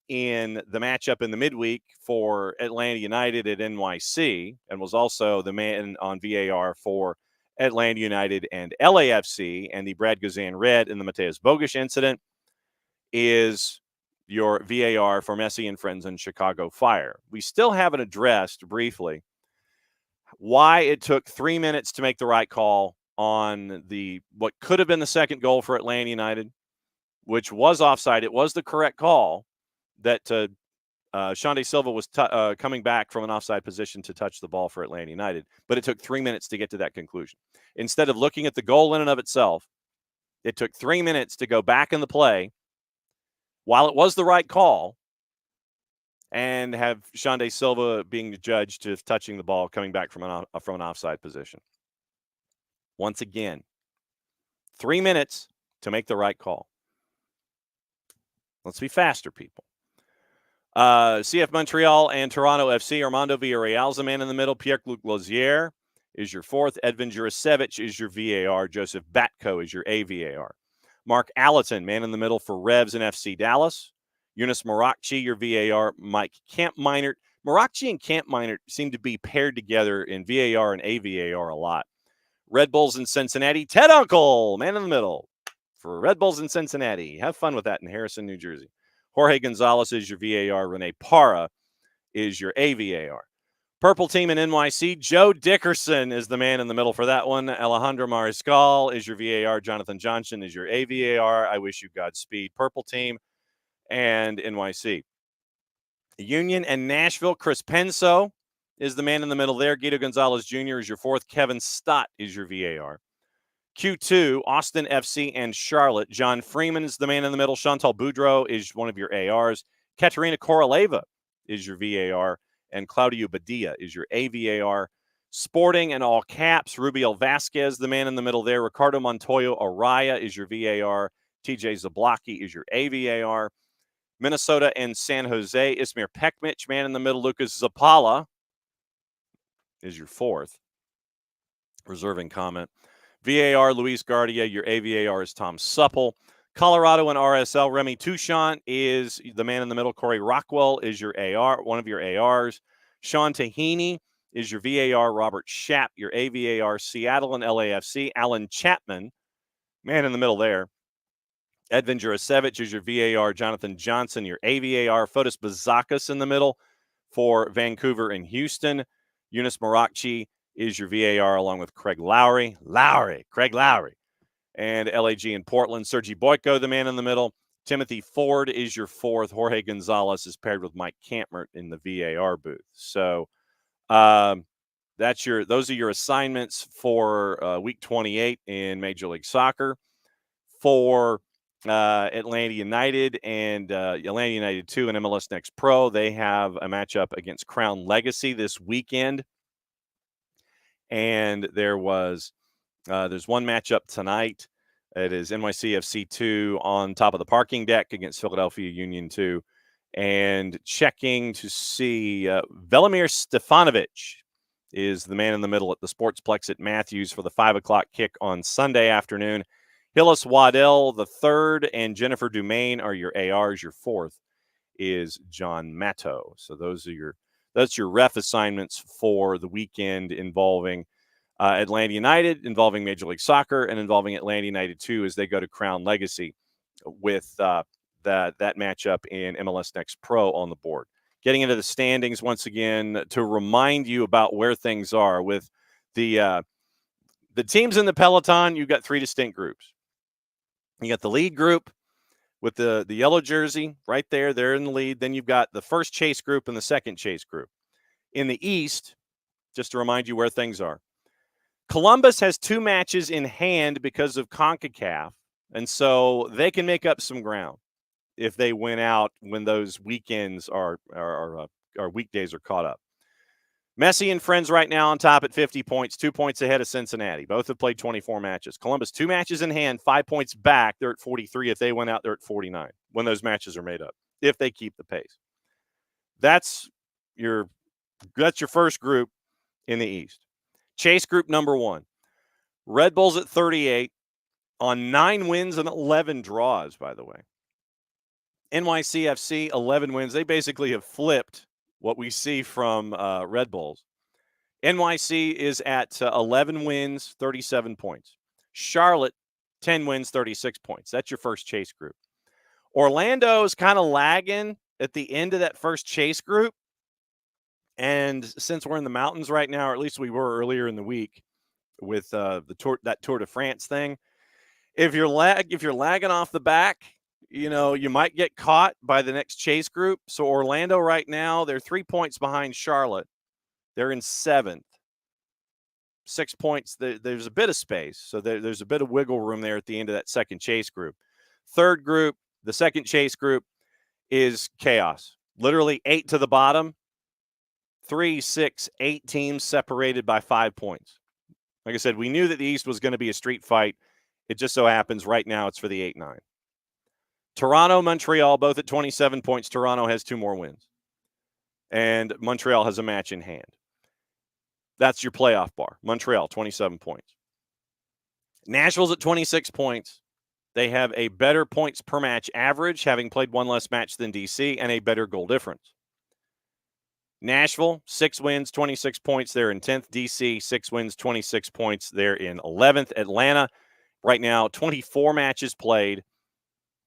in the matchup in the midweek for Atlanta United at NYC and was also the man on VAR for Atlanta United and LAFC, and the Brad Guzan Red in the Mateus Bogish incident, is your VAR for Messi and friends in Chicago Fire. We still haven't addressed briefly why it took 3 minutes to make the right call on what could have been the second goal for Atlanta United, which was offside. It was the correct call that Xande Silva was coming back from an offside position to touch the ball for Atlanta United, but it took 3 minutes to get to that conclusion. Instead of looking at the goal in and of itself, it took 3 minutes to go back in the play while it was the right call and have Xande Silva being judged to touching the ball coming back from an offside position. Once again, 3 minutes to make the right call. Let's be faster, people. CF Montreal and Toronto FC. Armando Villarreal's the man in the middle. Pierre-Luc Lozier is your fourth. Edvin Jurasevich is your VAR. Joseph Batko is your AVAR. Mark Allerton, man in the middle for Revs and FC Dallas. Yunus Morakchi, your VAR. Mike Kampmeinert. Morakchi and Kampmeinert seem to be paired together in VAR and AVAR a lot. Red Bulls in Cincinnati. Ted Uncle, man in the middle for Red Bulls in Cincinnati. Have fun with that in Harrison, New Jersey. Jorge Gonzalez is your VAR. Rene Parra is your AVAR. Purple team in NYC. Joe Dickerson is the man in the middle for that one. Alejandro Mariscal is your VAR. Jonathan Johnson is your AVAR. I wish you Godspeed. Purple team and NYC. Union and Nashville. Chris Penso is the man in the middle there. Guido Gonzalez Jr. is your fourth. Kevin Stott is your VAR. Q2, Austin FC and Charlotte. John Freeman is the man in the middle. Chantal Boudreau is one of your ARs. Katerina Koroleva is your VAR. And Claudio Badia is your AVAR. Sporting and all caps. Rubiel Vasquez, the man in the middle there. Ricardo Montoyo Araya is your VAR. TJ Zablocki is your AVAR. Minnesota and San Jose. Ismir Pekmic, man in the middle. Lucas Zapala is your fourth. Reserving comment. VAR, Luis Guardia. Your AVAR is Tom Supple. Colorado and RSL, Remy Touchant is the man in the middle. Corey Rockwell is your AR, one of your ARs. Sean Tahini is your VAR. Robert Schapp, your AVAR. Seattle and LAFC. Alan Chapman, man in the middle there. Edvin Jurasevich is your VAR. Jonathan Johnson, your AVAR. Fotis Bazakis in the middle for Vancouver and Houston. Yunus Morakchi is your VAR along with Craig Lowry. Craig Lowry. And LAG in Portland. Sergi Boyko, the man in the middle. Timothy Ford is your fourth. Jorge Gonzalez is paired with Mike Kampmert in the VAR booth. So those are your assignments for Week 28 in Major League Soccer. For Atlanta United and Atlanta United 2 and MLS Next Pro, they have a matchup against Crown Legacy this weekend. And there's one matchup tonight. It is NYCFC 2 on top of the parking deck against Philadelphia Union 2. And checking to see Velimir Stefanovic is the man in the middle at the Sportsplex at Matthews for the 5 o'clock kick on Sunday afternoon. Hillis Waddell, the third, and Jennifer Dumaine are your ARs. Your fourth is John Matto. So that's your ref assignments for the weekend involving Atlanta United, involving Major League Soccer, and involving Atlanta United 2 as they go to Crown Legacy with that matchup in MLS Next Pro on the board. Getting into the standings once again to remind you about where things are with the teams in the peloton. You've got three distinct groups. You got the lead group with the yellow jersey right there. They're in the lead. Then you've got the first chase group and the second chase group. In the East, just to remind you where things are, Columbus has 2 matches in hand because of CONCACAF, and so they can make up some ground if they win out when those weekends or weekdays are caught up. Messi and friends right now on top at 50 points, 2 points ahead of Cincinnati. Both have played 24 matches. Columbus, 2 matches in hand, 5 points back. They're at 43. If they win out, they're at 49 when those matches are made up, if they keep the pace. That's your first group in the East. Chase group number 1. Red Bulls at 38 on 9 wins and 11 draws, by the way. NYCFC, 11 wins. They basically have flipped what we see from Red Bulls. NYC is at 11 wins, 37 points. Charlotte, 10 wins, 36 points. That's your first chase group. Orlando is kind of lagging at the end of that first chase group. And since we're in the mountains right now, or at least we were earlier in the week with that Tour de France thing, if you're lagging off the back, you might get caught by the next chase group. So Orlando right now, they're 3 points behind Charlotte. They're in 7th. 6 points. There's a bit of space. So there's a bit of wiggle room there at the end of that second chase group. Third group, the second chase group, is chaos. Literally 8 to the bottom. 3, 6, 8 teams separated by 5 points. Like I said, we knew that the East was going to be a street fight. It just so happens right now it's for the 8-9. Toronto, Montreal, both at 27 points. Toronto has 2 more wins. And Montreal has a match in hand. That's your playoff bar. Montreal, 27 points. Nashville's at 26 points. They have a better points per match average, having played one less match than DC, and a better goal difference. Nashville, 6 wins, 26 points. They're in 10th. DC, 6 wins, 26 points. They're in 11th. Atlanta, right now, 24 matches played,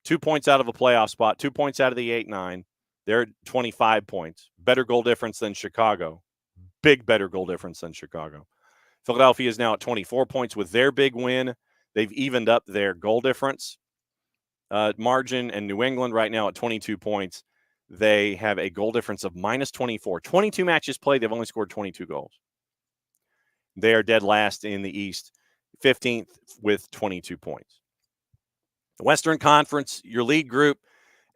2 points out of a playoff spot, 2 points out of the 8-9. They're 25 points. Better goal difference than Chicago. Big better goal difference than Chicago. Philadelphia is now at 24 points with their big win. They've evened up their goal difference margin, and New England right now at 22 points. They have a goal difference of minus 24. 22 matches played, they've only scored 22 goals. They are dead last in the East, 15th with 22 points. The Western Conference, your league group,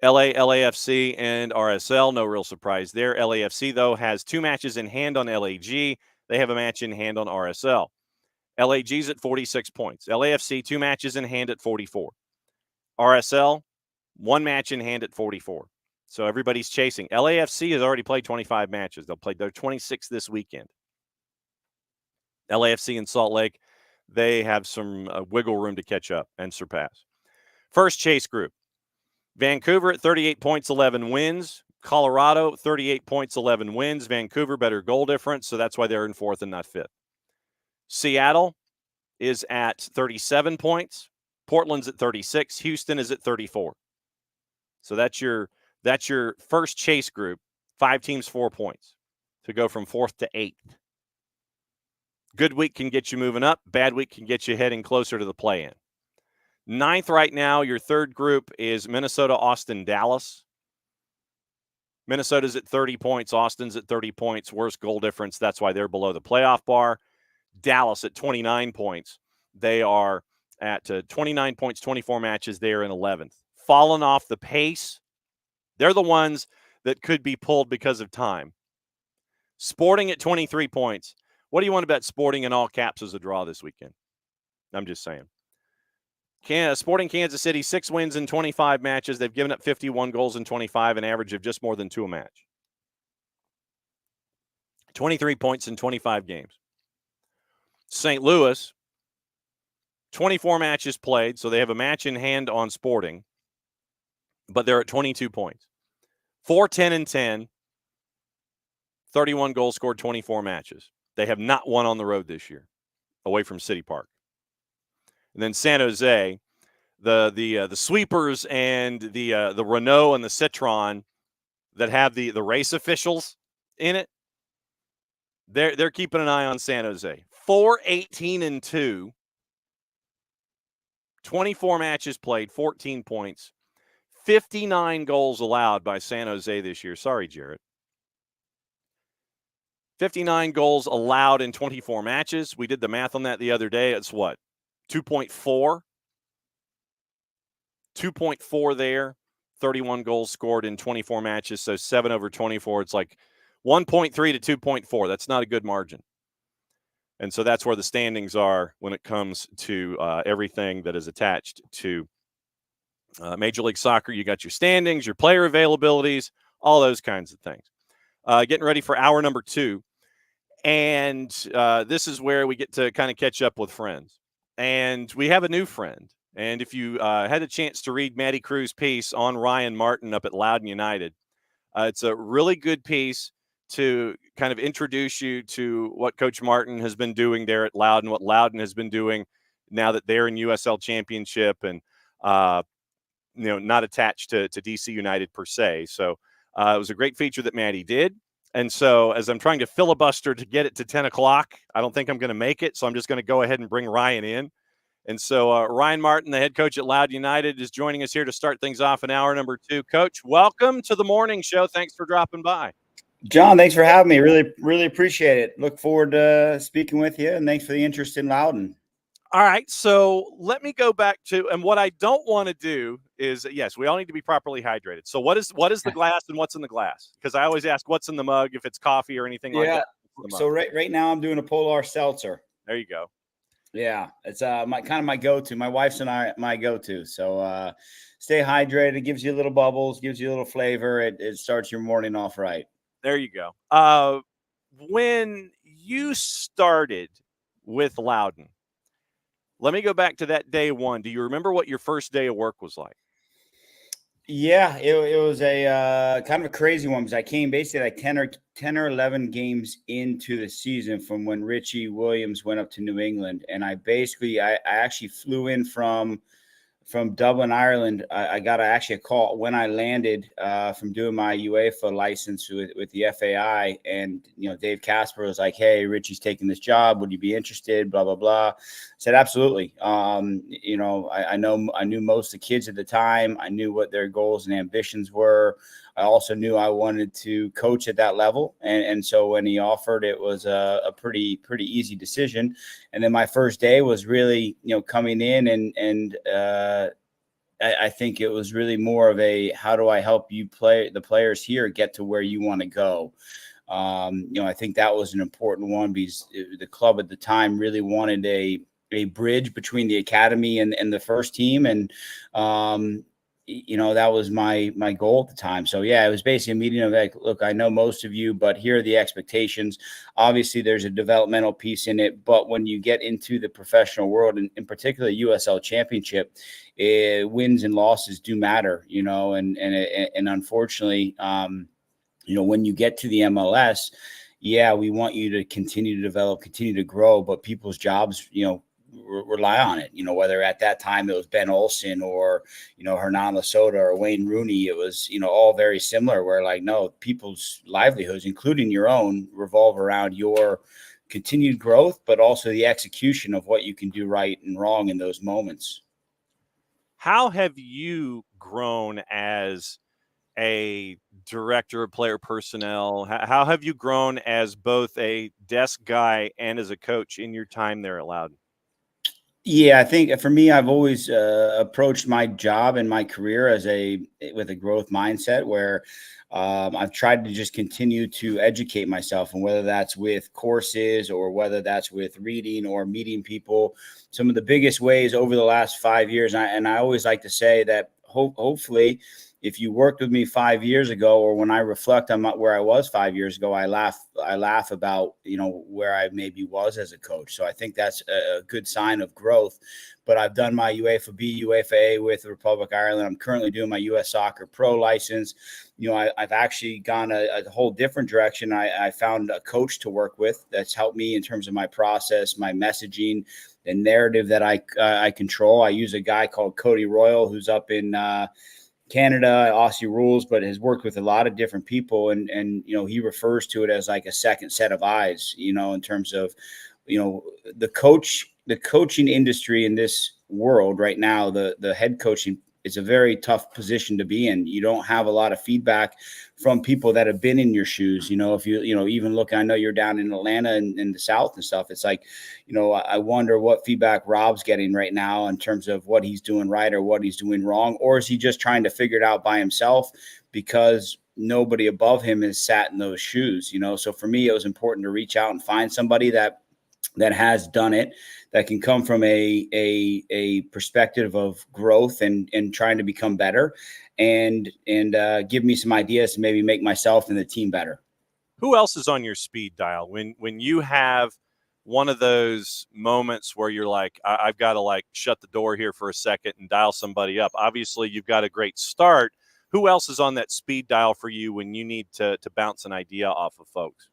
LA, LAFC, and RSL. No real surprise there. LAFC, though, has 2 matches in hand on LAG. They have a match in hand on RSL. LAG's at 46 points. LAFC, 2 matches in hand at 44. RSL, 1 match in hand at 44. So everybody's chasing. LAFC has already played 25 matches. They'll play their 26th this weekend. LAFC in Salt Lake, they have some wiggle room to catch up and surpass. First chase group. Vancouver at 38 points, 11 wins. Colorado, 38 points, 11 wins. Vancouver, better goal difference, so that's why they're in 4th and not 5th. Seattle is at 37 points. Portland's at 36. Houston is at 34. So that's your first chase group. 5 teams, 4 points to go from 4th to 8th. Good week can get you moving up. Bad week can get you heading closer to the play-in. 9th right now, your third group is Minnesota, Austin, Dallas. Minnesota's at 30 points. Austin's at 30 points. Worst goal difference. That's why they're below the playoff bar. Dallas at 29 points. They are at 29 points, 24 matches. They are in 11th. Fallen off the pace. They're the ones that could be pulled because of time. Sporting at 23 points. What do you want to bet Sporting in all caps as a draw this weekend? I'm just saying. Sporting Kansas City, 6 wins in 25 matches. They've given up 51 goals in 25, an average of just more than 2 a match. 23 points in 25 games. St. Louis, 24 matches played, so they have a match in hand on Sporting, but they're at 22 points. 4-10-10, 31 goals scored, 24 matches. They have not won on the road this year, away from City Park. And then San Jose, the sweepers and the Renault and the Citroen that have the race officials in it, they're keeping an eye on San Jose. 4-18-2, 24 matches played, 14 points, 59 goals allowed by San Jose this year. Sorry, Jarrett. 59 goals allowed in 24 matches. We did the math on that the other day. It's what? 2.4. 2.4 there. 31 goals scored in 24 matches. So 7 over 24. It's like 1.3 to 2.4. That's not a good margin. And so that's where the standings are when it comes to everything that is attached to Major League Soccer. You got your standings, your player availabilities, all those kinds of things. Getting ready for hour number 2. And this is where we get to kind of catch up with friends. And we have a new friend. And if you had a chance to read Matty Cruz's piece on Ryan Martin up at Loudoun United, it's a really good piece to kind of introduce you to what Coach Martin has been doing there at Loudoun, what Loudoun has been doing now that they're in USL Championship and, not attached to DC United per se. So it was a great feature that Matty did. And so as I'm trying to filibuster to get it to 10 o'clock, I don't think I'm going to make it. So I'm just going to go ahead and bring Ryan in. And so Ryan Martin, the head coach at Loudoun United, is joining us here to start things off in hour number 2. Coach, welcome to the morning show. Thanks for dropping by. John, thanks for having me. Really, really appreciate it. Look forward to speaking with you, and thanks for the interest in Loudoun. All right, so let me go back to, and what I don't want to do is, yes, we all need to be properly hydrated. So what is the glass and what's in the glass? Because I always ask what's in the mug if it's coffee or anything like that. So right now I'm doing a Polar Seltzer. There you go. Yeah, it's my go-to. My wife's and my go-to. So stay hydrated. It gives you little bubbles, gives you a little flavor. It starts your morning off right. There you go. When you started with Loudoun, Let me go back to that day one. Do you remember what your first day of work was like? Yeah, it was a kind of a crazy one because I came basically like 10 or 11 games into the season from when Richie Williams went up to New England. And I actually flew in from Dublin, Ireland. I got actually a call when I landed from doing my UEFA license with the FAI, and Dave Casper was like, "Hey, Richie's taking this job. Would you be interested?" Blah blah blah. I said, "Absolutely." I knew most of the kids at the time. I knew what their goals and ambitions were. I also knew I wanted to coach at that level, and so when he offered, it was a pretty easy decision. And then my first day was really, coming in and I think it was really more of a, how do I help you the players here get to where you want to go? I think that was an important one because the club at the time really wanted a bridge between the academy and the first team. And, that was my goal at the time. So yeah, it was basically a meeting of like, look, I know most of you, but here are the expectations. Obviously there's a developmental piece in it, but when you get into the professional world, and in particular USL Championship, wins and losses do matter, and unfortunately, when you get to the MLS, yeah, we want you to continue to develop, continue to grow, but people's jobs, rely on it. Whether at that time it was Ben Olsen or Hernan Lasota or Wayne Rooney, it was all very similar. Where like, no, people's livelihoods, including your own, revolve around your continued growth, but also the execution of what you can do right and wrong in those moments. How have you grown as a director of player personnel? How have you grown as both a desk guy and as a coach in your time there at Loudoun? Yeah, I think for me, I've always approached my job and my career with a growth mindset where I've tried to just continue to educate myself, and whether that's with courses or whether that's with reading or meeting people. Some of the biggest ways over the last 5 years, and I always like to say that hopefully, if you worked with me 5 years ago, or when I reflect on where I was 5 years ago, I laugh about, where I maybe was as a coach. So I think that's a good sign of growth. But I've done my UEFA B, UEFA A with the Republic of Ireland. I'm currently doing my US Soccer Pro license. I've actually gone a whole different direction. I found a coach to work with that's helped me in terms of my process, my messaging, the narrative that I control. I use a guy called Cody Royal, who's up in Canada, Aussie Rules, but has worked with a lot of different people. And he refers to it as like a second set of eyes, in terms of, the coaching industry in this world right now, the head coaching, it's a very tough position to be in. You don't have a lot of feedback from people that have been in your shoes. If you, even look, I know you're down in Atlanta and in the South and stuff. It's like, I wonder what feedback Rob's getting right now in terms of what he's doing right or what he's doing wrong. Or is he just trying to figure it out by himself because nobody above him has sat in those shoes? So for me, it was important to reach out and find somebody that has done it, that can come from a perspective of growth and trying to become better, and give me some ideas to maybe make myself and the team better. Who else is on your speed dial when you have one of those moments where you're like, I've got to like shut the door here for a second and dial somebody up? Obviously, you've got a great start. Who else is on that speed dial for you when you need to bounce an idea off of folks?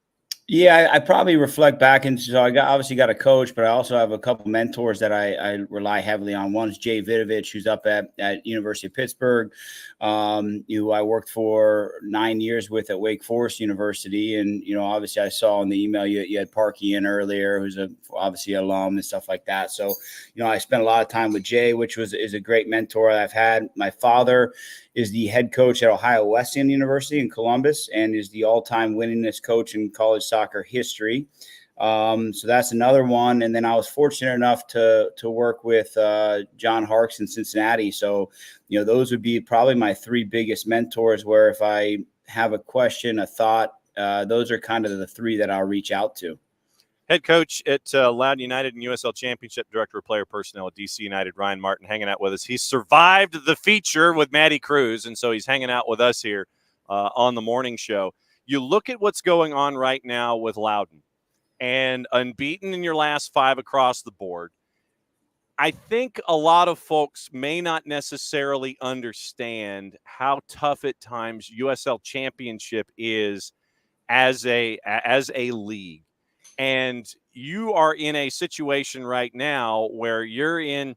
Yeah, I probably reflect back, and so I obviously got a coach, but I also have a couple mentors that I rely heavily on. One is Jay Vidovich, who's up at University of Pittsburgh, who I worked for 9 years with at Wake Forest University. And, obviously I saw in the email you had Parky in earlier, who's obviously an alum and stuff like that. So, I spent a lot of time with Jay, which is a great mentor I've had. My father is the head coach at Ohio Wesleyan University in Columbus and is the all-time winningest coach in college soccer history. So that's another one. And then I was fortunate enough to work with John Harkes in Cincinnati. So, those would be probably my three biggest mentors, where if I have a question, a thought, those are kind of the three that I'll reach out to. Head coach at Loudoun United and USL Championship, Director of Player Personnel at DC United, Ryan Martin, hanging out with us. He survived the feature with Maddie Cruz, and so he's hanging out with us here on the morning show. You look at what's going on right now with Loudoun, and unbeaten in your last 5 across the board. I think a lot of folks may not necessarily understand how tough at times USL Championship is as a league. And you are in a situation right now where you're in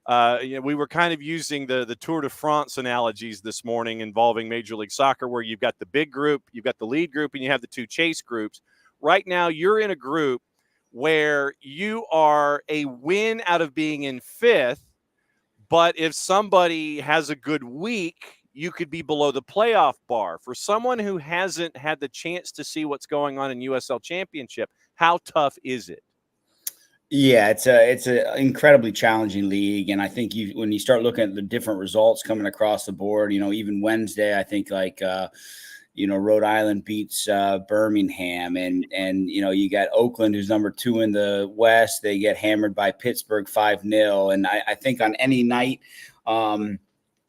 we were kind of using the Tour de France analogies this morning involving Major League Soccer, where you've got the big group, you've got the lead group, and you have the two chase groups. Right now, you're in a group where you are a win out of being in fifth, but if somebody has a good week, you could be below the playoff bar. For someone who hasn't had the chance to see what's going on in USL Championship, how tough is it? Yeah, it's a incredibly challenging league, and I think when you start looking at the different results coming across the board, even Wednesday, I think Rhode Island beats Birmingham, and you got Oakland, who's number 2 in the West. They get hammered by Pittsburgh 5-0, and I think on any night,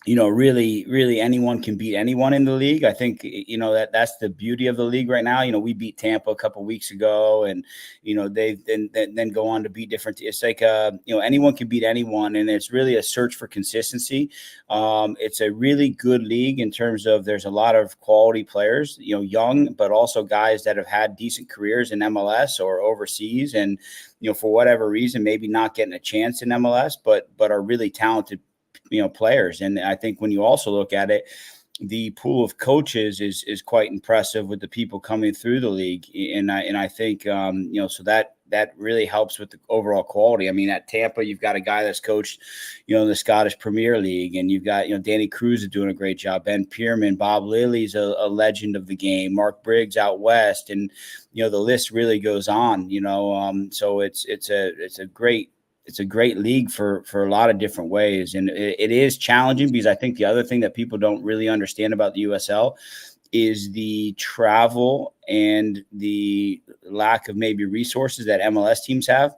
really anyone can beat anyone in the league. I think, that's the beauty of the league right now. We beat Tampa a couple weeks ago, and, they then go on to beat different. It's like, anyone can beat anyone. And it's really a search for consistency. It's a really good league in terms of there's a lot of quality players, young, but also guys that have had decent careers in MLS or overseas. And, for whatever reason, maybe not getting a chance in MLS, but are really talented players. And I think when you also look at it, the pool of coaches is quite impressive with the people coming through the league. And I think, so that really helps with the overall quality. I mean, at Tampa, you've got a guy that's coached, the Scottish Premier League, and you've got, Danny Cruz is doing a great job. Ben Pierman, Bob Lilly's a legend of the game, Mark Briggs out West. And, the list really goes on, so it's a great league for a lot of different ways. And it is challenging because I think the other thing that people don't really understand about the USL is the travel and the lack of maybe resources that MLS teams have.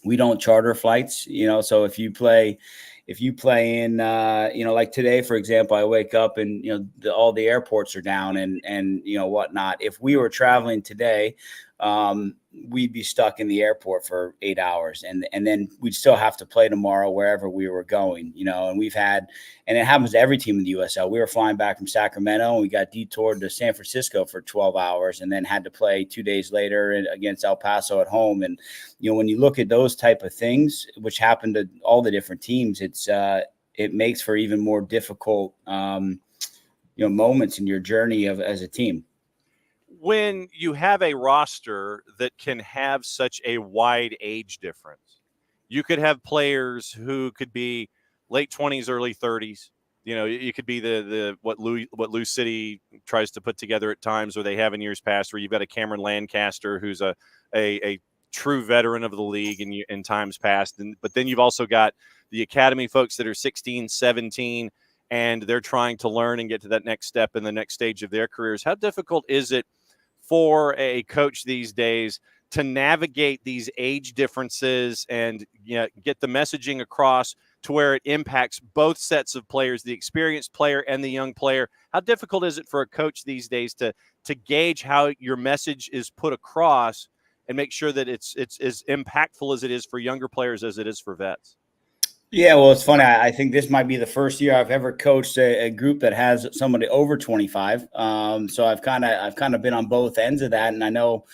We don't charter flights, so if you play in, like today, for example, I wake up and, all the airports are down and whatnot. If we were traveling today, we'd be stuck in the airport for 8 hours, and then we'd still have to play tomorrow wherever we were going, and it happens to every team in the USL. We were flying back from Sacramento, and we got detoured to San Francisco for 12 hours and then had to play 2 days later against El Paso at home. And, when you look at those type of things, which happen to all the different teams, it makes for even more difficult, moments in your journey as a team. When you have a roster that can have such a wide age difference, you could have players who could be late 20s, early 30s. You could be what Lou City tries to put together at times, or they have in years past, where you've got a Cameron Lancaster who's a true veteran of the league in times past. But then you've also got the academy folks that are 16, 17, and they're trying to learn and get to that next step in the next stage of their careers. How difficult is it for a coach these days to navigate these age differences and get the messaging across to where it impacts both sets of players, the experienced player and the young player? How difficult is it for a coach these days to gauge how your message is put across and make sure that it's as impactful as it is for younger players as it is for vets? Yeah, well, it's funny. I think this might be the first year I've ever coached a group that has somebody over 25. So I've kind of been on both ends of that, and I know,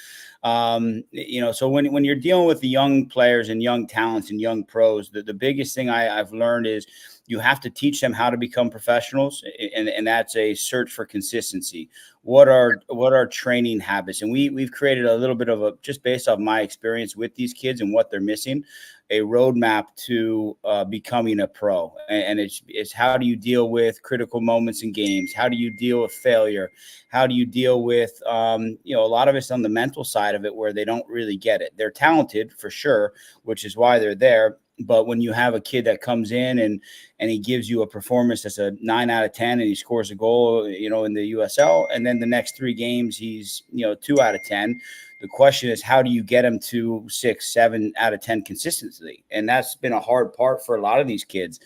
so when you're dealing with the young players and young talents and young pros, the biggest thing I've learned is you have to teach them how to become professionals, and that's a search for consistency. What are training habits? And we've created a little bit of just based off my experience with these kids and what they're missing, a roadmap to becoming a pro. And it's how do you deal with critical moments in games? How do you deal with failure? How do you deal with, a lot of it's on the mental side of it where they don't really get it. They're talented for sure, which is why they're there. But when you have a kid that comes in and he gives you a performance that's a 9 out of 10 and he scores a goal, in the USL, and then the next 3 games, he's, 2 out of 10. The question is, how do you get him to 6, 7 out of 10 consistently? And that's been a hard part for a lot of these kids.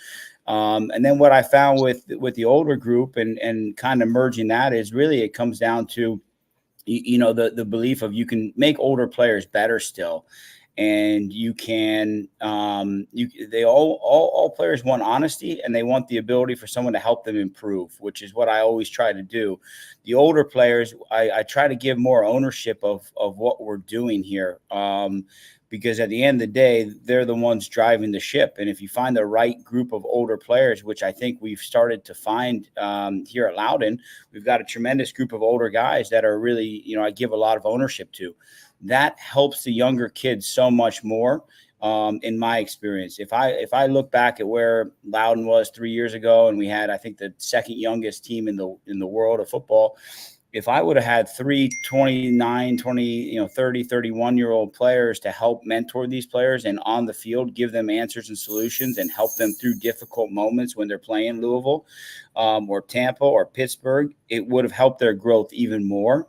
And then what I found with the older group and kind of merging that is really it comes down to, the belief of you can make older players better still. and you can they all players want honesty, and they want the ability for someone to help them improve, which is what I always try to do. The older players, I try to give more ownership of what we're doing here, because at the end of the day, they're the ones driving the ship. And if you find the right group of older players, which I think we've started to find here at Loudon, we've got a tremendous group of older guys that are really, I give a lot of ownership to. That helps the younger kids so much more, in my experience. If I look back at where Loudon was 3 years ago, and we had, I think, the second youngest team in the world of football, if I would have had 3 29, 20, 30, 31-year-old players to help mentor these players and on the field give them answers and solutions and help them through difficult moments when they're playing Louisville, or Tampa or Pittsburgh, it would have helped their growth even more.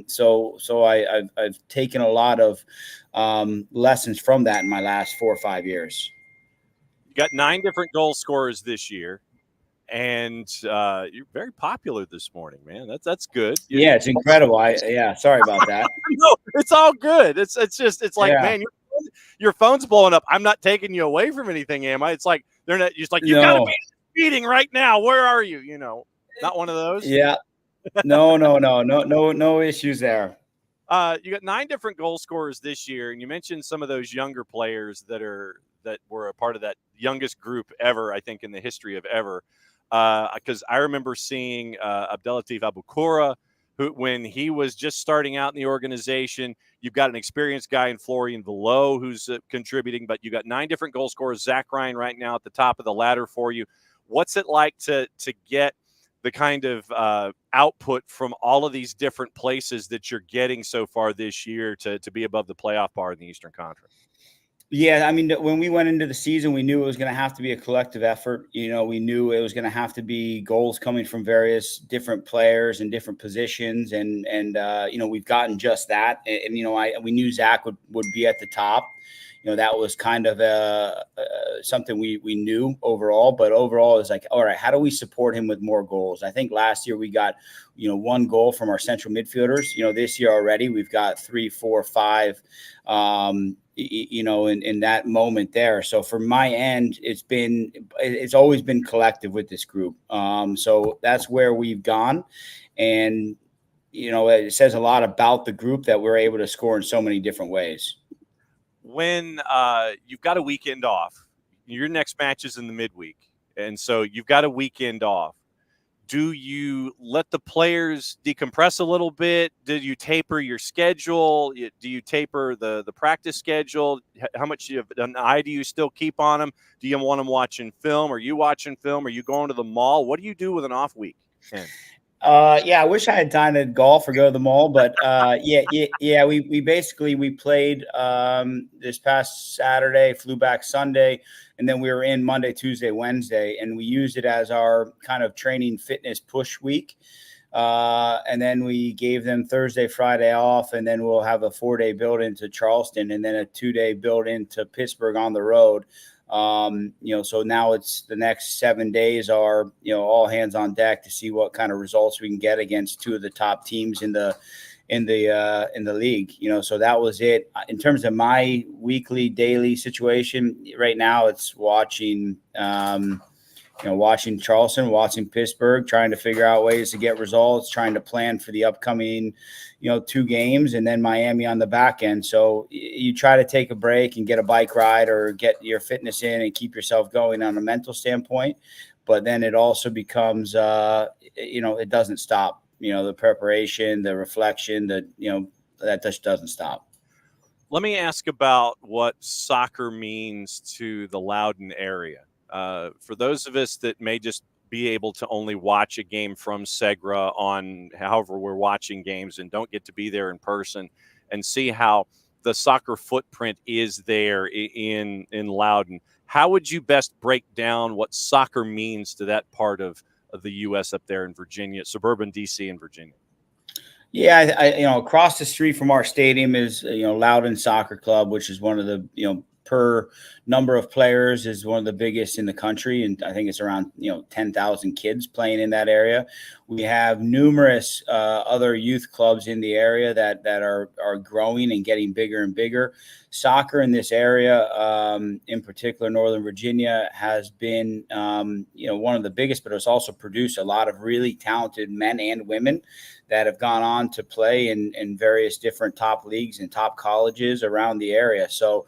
So I've taken a lot of lessons from that in my last 4 or 5 years. You got 9 different goal scorers this year. And you're very popular this morning, man. That's good. Yeah, it's incredible. Sorry about that. No, it's all good. It's like, yeah. Man, your phone's blowing up. I'm not taking you away from anything, am I? It's like they're not just like, you got to be speeding right now. Where are you? Not one of those. Yeah. No issues there. You got 9 different goal scorers this year, and you mentioned some of those younger players that were a part of that youngest group ever, I think, in the history of ever. Because I remember seeing Abdelatif Abukura, who, when he was just starting out in the organization, you've got an experienced guy in Florian Velo who's contributing, but you got 9 different goal scorers. Zach Ryan right now at the top of the ladder for you. What's it like to get the kind of output from all of these different places that you're getting so far this year to be above the playoff bar in the Eastern Conference? Yeah, I mean, when we went into the season, we knew it was going to have to be a collective effort. We knew it was going to have to be goals coming from various different players and different positions, and we've gotten just that. And we knew Zach would be at the top. That was kind of something we knew overall. But overall, it's like, all right, how do we support him with more goals? I think last year we got 1 goal from our central midfielders. This year already we've got 3, 4, 5. In that moment there. So from my end, it's always been collective with this group. So that's where we've gone. And, it says a lot about the group that we're able to score in so many different ways. When you've got a weekend off, your next match is in the midweek. And so you've got a weekend off. Do you let the players decompress a little bit? Do you taper your schedule? Do you taper the practice schedule? How much of an eye do you still keep on them? Do you want them watching film? Are you watching film? Are you going to the mall? What do you do with an off week, Ken? I wish I had time to golf or go to the mall, but we played this past Saturday, flew back Sunday, and then we were in Monday, Tuesday, Wednesday, and we used it as our kind of training fitness push week. And then we gave them Thursday, Friday off, and then we'll have a 4-day build into Charleston, and then a 2-day build into Pittsburgh on the road. So now it's the next 7 days are, all hands on deck to see what kind of results we can get against 2 of the top teams in the league. So that was it. In terms of my weekly, daily situation right now, it's watching Charleston, watching Pittsburgh, trying to figure out ways to get results, trying to plan for the upcoming, 2 games, and then Miami on the back end. So you try to take a break and get a bike ride or get your fitness in and keep yourself going on a mental standpoint. But then it also becomes, it doesn't stop. The preparation, the reflection, that just doesn't stop. Let me ask about what soccer means to the Loudon area. For those of us that may just be able to only watch a game from Segra on however we're watching games and don't get to be there in person and see how the soccer footprint is there in Loudon, how would you best break down what soccer means to that part of the U.S. up there in Virginia, suburban D.C. and Virginia? Yeah, across the street from our stadium is, Loudon Soccer Club, which is one of the, per number of players is one of the biggest in the country. And I think it's around, 10,000 kids playing in that area. We have numerous other youth clubs in the area that are growing and getting bigger and bigger. Soccer in this area, in particular, Northern Virginia, has been, one of the biggest, but it's also produced a lot of really talented men and women that have gone on to play in various different top leagues and top colleges around the area. So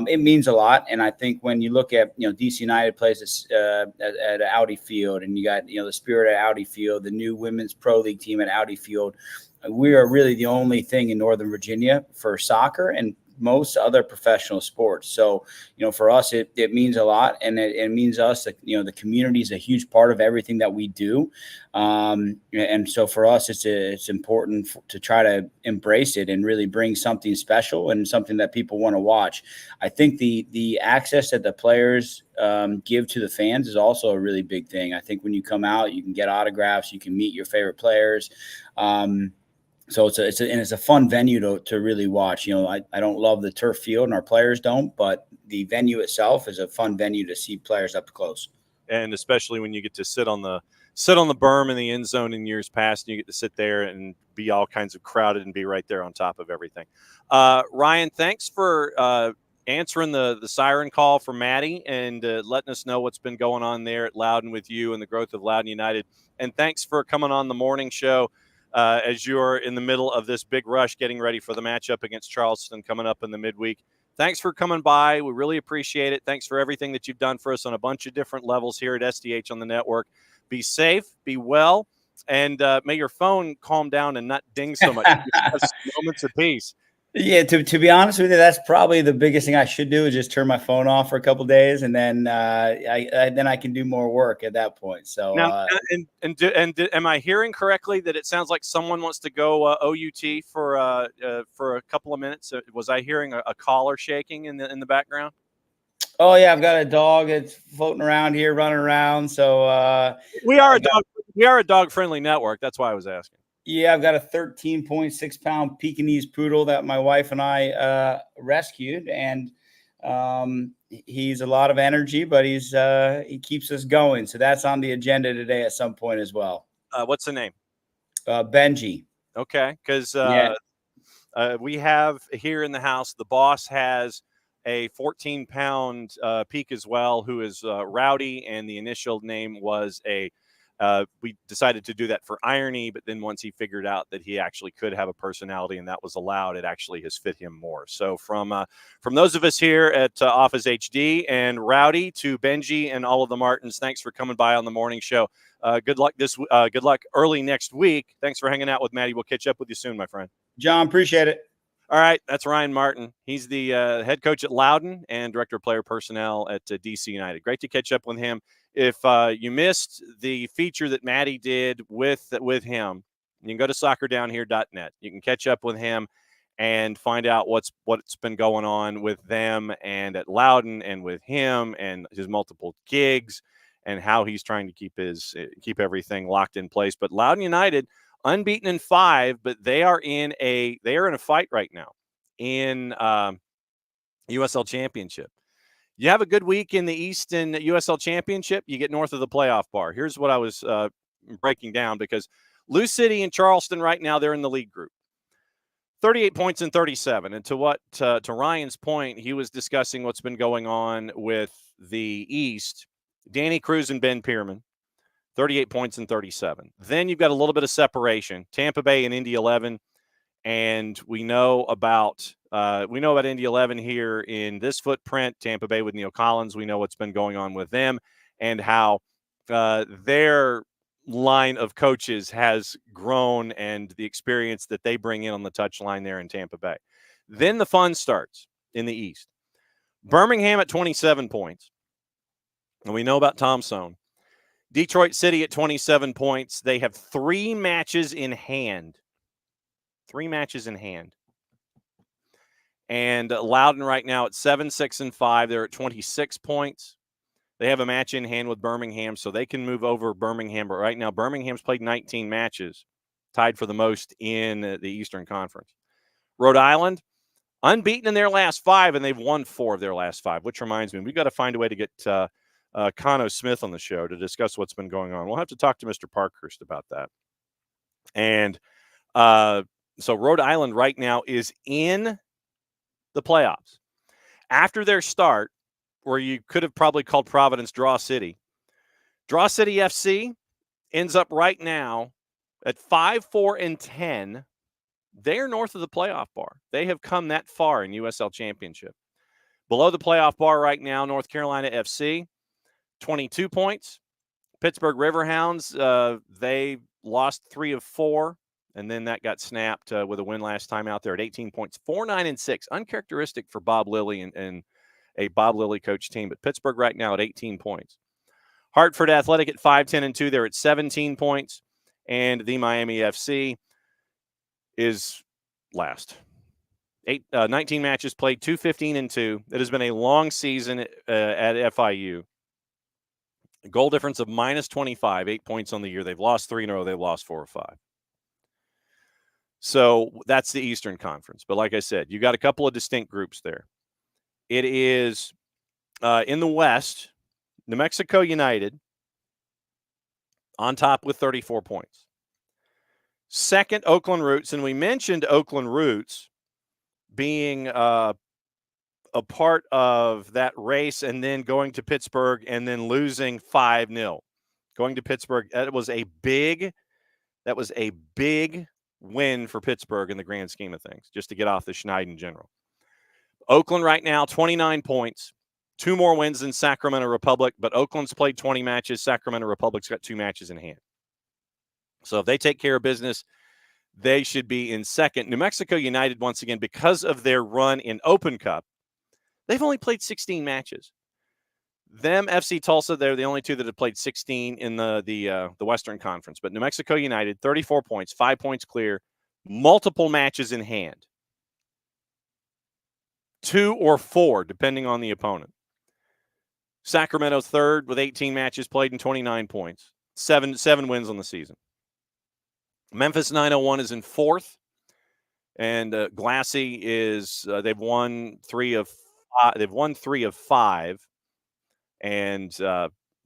it means a lot. And I think when you look at, DC United plays at Audi Field, and you got, the Spirit at Audi Field, the new women's pro league team at Audi Field, we are really the only thing in Northern Virginia for soccer and most other professional sports. So, for us, it means a lot, and it means us that, the community is a huge part of everything that we do. And so for us, it's important to try to embrace it and really bring something special and something that people want to watch. I think the access that the players give to the fans is also a really big thing. I think when you come out, you can get autographs, you can meet your favorite players. So it's a fun venue to really watch. I don't love the turf field, and our players don't, but the venue itself is a fun venue to see players up close. And especially when you get to sit on the berm in the end zone in years past, and you get to sit there and be all kinds of crowded and be right there on top of everything. Ryan, thanks for answering the siren call for Maddie and letting us know what's been going on there at Loudoun with you and the growth of Loudoun United. And thanks for coming on the morning show as you're in the middle of this big rush getting ready for the matchup against Charleston coming up in the midweek. Thanks for coming by. We really appreciate it. Thanks for everything that you've done for us on a bunch of different levels here at SDH on the network. Be safe, be well, and may your phone calm down and not ding so much. Moments of peace. Yeah, to be honest with you, that's probably the biggest thing I should do is just turn my phone off for a couple of days, and then I can do more work at that point. So now, am I hearing correctly that it sounds like someone wants to go OUT for a couple of minutes? Was I hearing a collar shaking in the background? Oh yeah, I've got a dog that's floating around here, running around. So we are a dog friendly network. That's why I was asking. Yeah, I've got a 13.6 pound Pekingese poodle that my wife and I rescued, and he's a lot of energy, but he keeps us going. So that's on the agenda today at some point as well. What's the name? Benji. Okay, because we have here in the house, the boss has a 14-pound Peak as well, who is Rowdy, and the initial name was we decided to do that for irony, but then once he figured out that he actually could have a personality and that was allowed, it actually has fit him more. So from those of us here at Office HD and Rowdy to Benji and all of the Martins, thanks for coming by on the morning show. Good luck good luck early next week. Thanks for hanging out with Maddie. We'll catch up with you soon, my friend. John, appreciate it. All right, that's Ryan Martin. He's the head coach at Loudoun and director of player personnel at DC United. Great to catch up with him. If you missed the feature that Maddie did with him, you can go to soccerdownhere.net. You can catch up with him and find out what's been going on with them and at Loudoun and with him and his multiple gigs and how he's trying to keep everything locked in place. But Loudoun United, unbeaten in 5, but they are in a fight right now in USL Championship. You have a good week in the East in USL Championship, you get north of the playoff bar. Here's what I was breaking down, because Lou City and Charleston right now, they're in the league group. 38 points in 37. And to Ryan's point, he was discussing what's been going on with the East. Danny Cruz and Ben Pierman, 38 points in 37. Then you've got a little bit of separation. Tampa Bay and Indy 11. And we know about Indy 11 here in this footprint. Tampa Bay with Neil Collins. We know what's been going on with them and how their line of coaches has grown and the experience that they bring in on the touchline there in Tampa Bay. Then the fun starts in the East. Birmingham at 27 points. And we know about Tom Sohn. Detroit City at 27 points. They have 3 matches in hand. 3 matches in hand. And Loudoun right now at 7, 6, and 5. They're at 26 points. They have a match in hand with Birmingham, so they can move over Birmingham. But right now, Birmingham's played 19 matches, tied for the most in the Eastern Conference. Rhode Island, unbeaten in their last 5, and they've won 4 of their last 5, which reminds me, we've got to find a way to get Cano Smith on the show to discuss what's been going on. We'll have to talk to Mr. Parkhurst about that. And so Rhode Island right now is in the playoffs. After their start, where you could have probably called Providence Draw City FC ends up right now at 5-4-10. They're north of the playoff bar. They have come that far in USL Championship. Below the playoff bar right now, North Carolina FC, 22 points. Pittsburgh Riverhounds, they lost 3 of 4, and then that got snapped with a win last time out there at 18 points, 4-9-6. Uncharacteristic for Bob Lilly and a Bob Lilly coach team, but Pittsburgh right now at 18 points. Hartford Athletic at 5-10-2. They're at 17 points, and the Miami FC is last. 19 matches played, 2-15-2. It has been a long season at FIU. Goal difference of -25, 8 points on the year. They've lost 3 in a row. They've lost 4 or 5. So that's the Eastern Conference. But like I said, you got a couple of distinct groups there. It is in the West, New Mexico United on top with 34 points. Second, Oakland Roots. And we mentioned Oakland Roots being a part of that race and then going to Pittsburgh and then losing 5-0. Going to Pittsburgh, that was a big win for Pittsburgh in the grand scheme of things, just to get off the schneid in general. Oakland right now, 29 points. 2 more wins than Sacramento Republic, but Oakland's played 20 matches. Sacramento Republic's got 2 matches in hand. So if they take care of business, they should be in second. New Mexico United, once again, because of their run in Open Cup, they've only played 16 matches. Them, FC Tulsa, they're the only 2 that have played 16 in the Western Conference. But New Mexico United, 34 points, 5 points clear, multiple matches in hand. 2 or 4, depending on the opponent. Sacramento third with 18 matches played and 29 points. 7 wins on the season. Memphis 901 is in 4th. And Glassy is they've won 3 of 5. And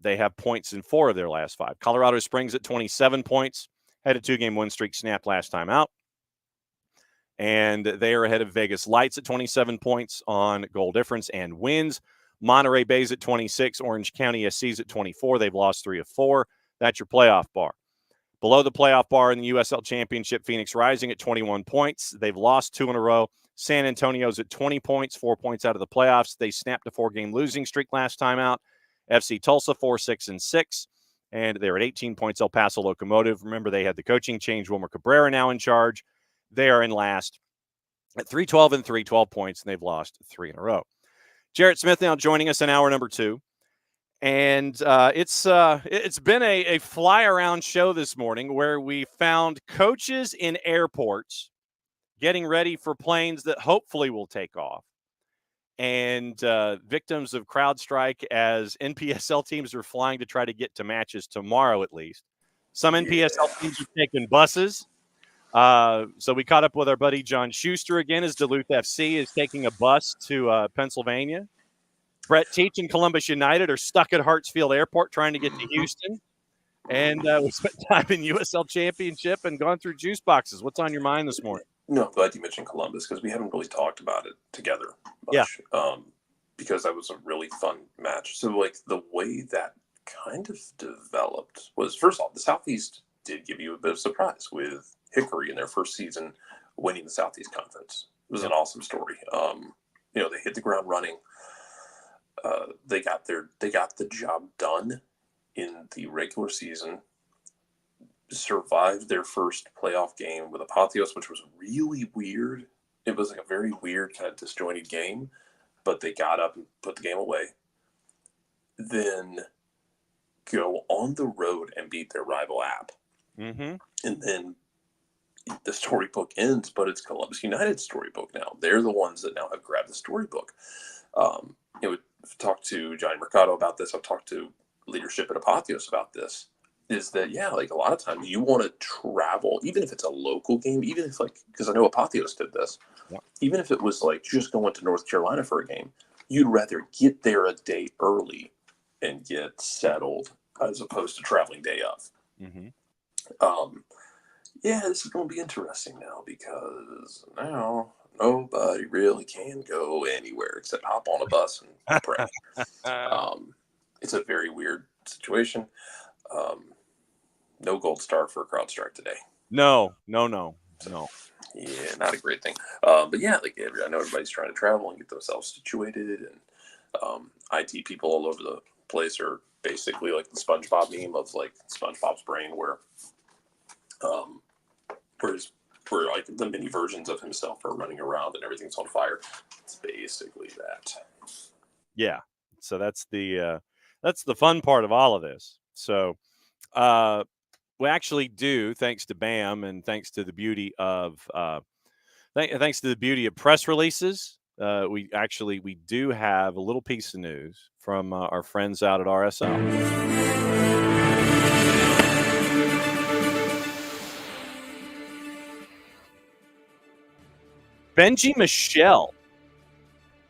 they have points in 4 of their last 5. Colorado Springs at 27 points. Had a 2-game win streak snapped last time out. And they are ahead of Vegas Lights at 27 points on goal difference and wins. Monterey Bay's at 26. Orange County SC's at 24. They've lost 3 of 4. That's your playoff bar. Below the playoff bar in the USL Championship, Phoenix Rising at 21 points. They've lost 2 in a row. San Antonio's at 20 points, 4 points out of the playoffs. They snapped a 4-game losing streak last time out. FC Tulsa, 4-6-6. And they're at 18 points. El Paso Locomotive. Remember, they had the coaching change. Wilmer Cabrera now in charge. They are in last at 3-12-3, 12 points, and they've lost 3 in a row. Jarrett Smith now joining us in hour number 2. And it's been a fly-around show this morning where we found coaches in airports getting ready for planes that hopefully will take off, and victims of CrowdStrike as NPSL teams are flying to try to get to matches tomorrow at least. Some NPSL teams are taking buses. So we caught up with our buddy John Schuster again as Duluth FC is taking a bus to Pennsylvania. Brett Teach and Columbus United are stuck at Hartsfield Airport trying to get to Houston. And we spent time in USL Championship and gone through juice boxes. What's on your mind this morning? No, I'm glad you mentioned Columbus because we haven't really talked about it together much. Yeah. Because that was a really fun match. So, like, the way that kind of developed was, first off, the Southeast did give you a bit of surprise with Hickory in their first season winning the Southeast Conference. It was an awesome story. They hit the ground running. They got the job done in the regular season, survived their first playoff game with Apotheos, which was really weird. It was like a very weird kind of disjointed game, but they got up and put the game away. Then go on the road and beat their rival App. Mm-hmm. And then the storybook ends, but it's Columbus United's storybook now. They're the ones that now have grabbed the storybook. I've talked to Johnny Mercado about this. I've talked to leadership at Apotheos about this. is that, yeah, like a lot of times you want to travel, even if it's a local game, even if like, because I know Apotheos did this, even if it was like just going to North Carolina for a game, you'd rather get there a day early and get settled as opposed to traveling day of. Yeah, this is going to be interesting now because now nobody really can go anywhere except hop on a bus and pray. It's a very weird situation. No gold star for CrowdStrike today. No. Yeah, not a great thing. But yeah, like I know everybody's trying to travel and get themselves situated, and IT people all over the place are basically like the SpongeBob meme of like SpongeBob's brain, where where like the mini versions of himself are running around and everything's on fire. It's basically that. Yeah. So that's the fun part of all of this. So we actually do, thanks to BAM and thanks to the beauty of thanks to the beauty of press releases. We do have a little piece of news from our friends out at RSL. Benji Michelle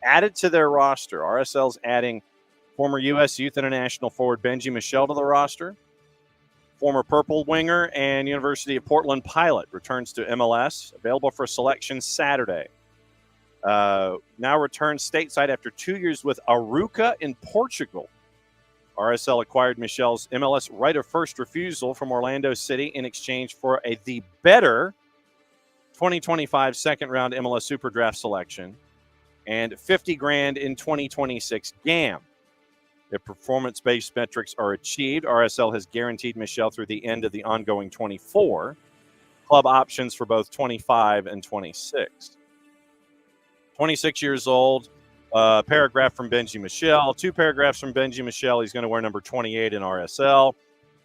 added to their roster. RSL's adding former U.S. Youth International forward Benji Michelle to the roster. Former Purple winger and University of Portland pilot returns to MLS, available for selection Saturday. Now returns stateside after 2 years with Arouca in Portugal. RSL acquired Michelle's MLS right of first refusal from Orlando City in exchange for the better 2025 second round MLS Super Draft selection and $50,000 in 2026 GAM. If performance-based metrics are achieved, RSL has guaranteed Michelle through the end of the ongoing 24. Club options for both 25 and 26. 26 years old. Paragraph from Benji Michelle. 2 paragraphs from Benji Michelle. He's going to wear number 28 in RSL.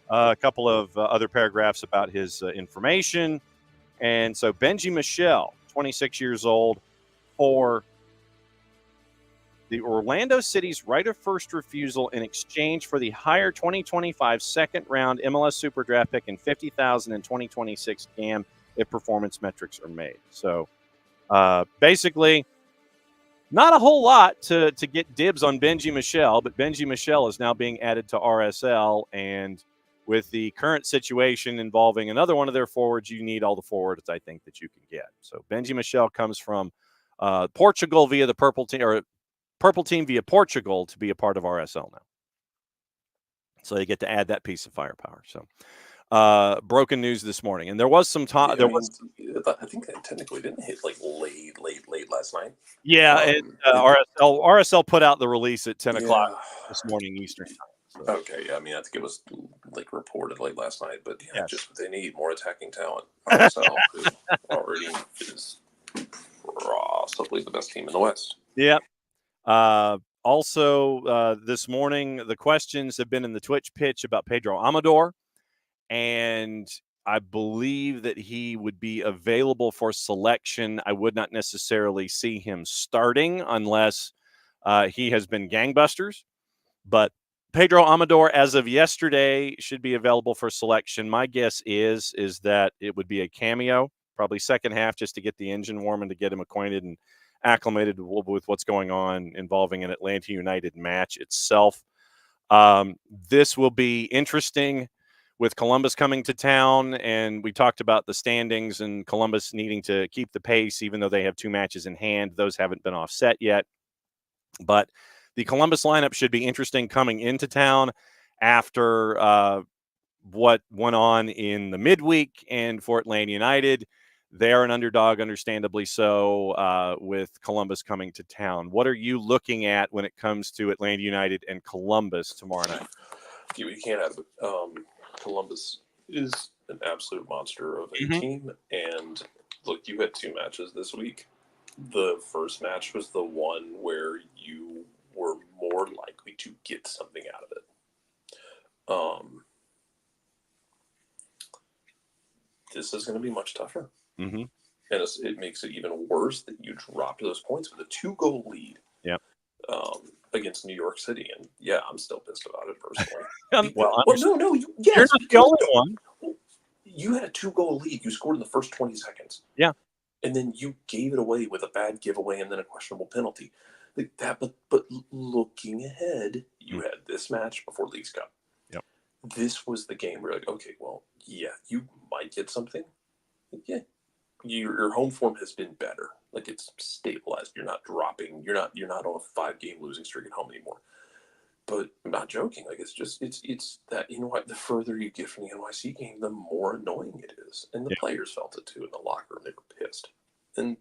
A couple of other paragraphs about his information. And so Benji Michelle, 26 years old, for the Orlando City's right of first refusal in exchange for the higher 2025 second round MLS Super Draft pick and $50,000 in 2026 GAM if performance metrics are made. So basically, not a whole lot to get dibs on Benji Michelle, but Benji Michelle is now being added to RSL, and with the current situation involving another one of their forwards, you need all the forwards I think that you can get. So Benji Michelle comes from Portugal via the Purple team via Portugal to be a part of RSL now. So they get to add that piece of firepower. So broken news this morning. And there was some talk. I think they technically didn't hit like late last night. Yeah, RSL put out the release at 10 o'clock this morning Eastern time. So. Okay, yeah, I mean, I think it was like reported late last night, but yeah, just what they need, more attacking talent. RSL already is possibly the best team in the West. Yep. Also, this morning, the questions have been in the Twitch pitch about Pedro Amador, and I believe that he would be available for selection. I would not necessarily see him starting unless he has been gangbusters, but Pedro Amador, as of yesterday, should be available for selection. My guess is that it would be a cameo, probably second half, just to get the engine warm and to get him acquainted and acclimated with what's going on involving an Atlanta United match itself. This will be interesting with Columbus coming to town, and we talked about the standings and Columbus needing to keep the pace, even though they have 2 matches in hand. Those haven't been offset yet. But the Columbus lineup should be interesting coming into town after what went on in the midweek. And for Atlanta United, they are an underdog, understandably so, with Columbus coming to town. What are you looking at when it comes to Atlanta United and Columbus tomorrow night? You can't have it. Columbus is an absolute monster of a team. And look, you had 2 matches this week. The first match was the one where you were more likely to get something out of it. This is going to be much tougher. And it makes it even worse that you dropped those points with a 2-goal lead against New York City. And yeah, I'm still pissed about it personally. Well, no, you're yes, not the only one. You had a 2-goal lead. You scored in the first 20 seconds. Yeah. And then you gave it away with a bad giveaway and then a questionable penalty. Like that, but looking ahead, you had this match before Leagues Cup. Yep. This was the game where, like, okay, well, yeah, you might get something. Yeah. Your home form has been better. Like, it's stabilized. You're not dropping. You're not on a 5-game losing streak at home anymore. But I'm not joking. Like, it's that the further you get from the NYC game, the more annoying it is. And the players felt it too in the locker room. They were pissed. And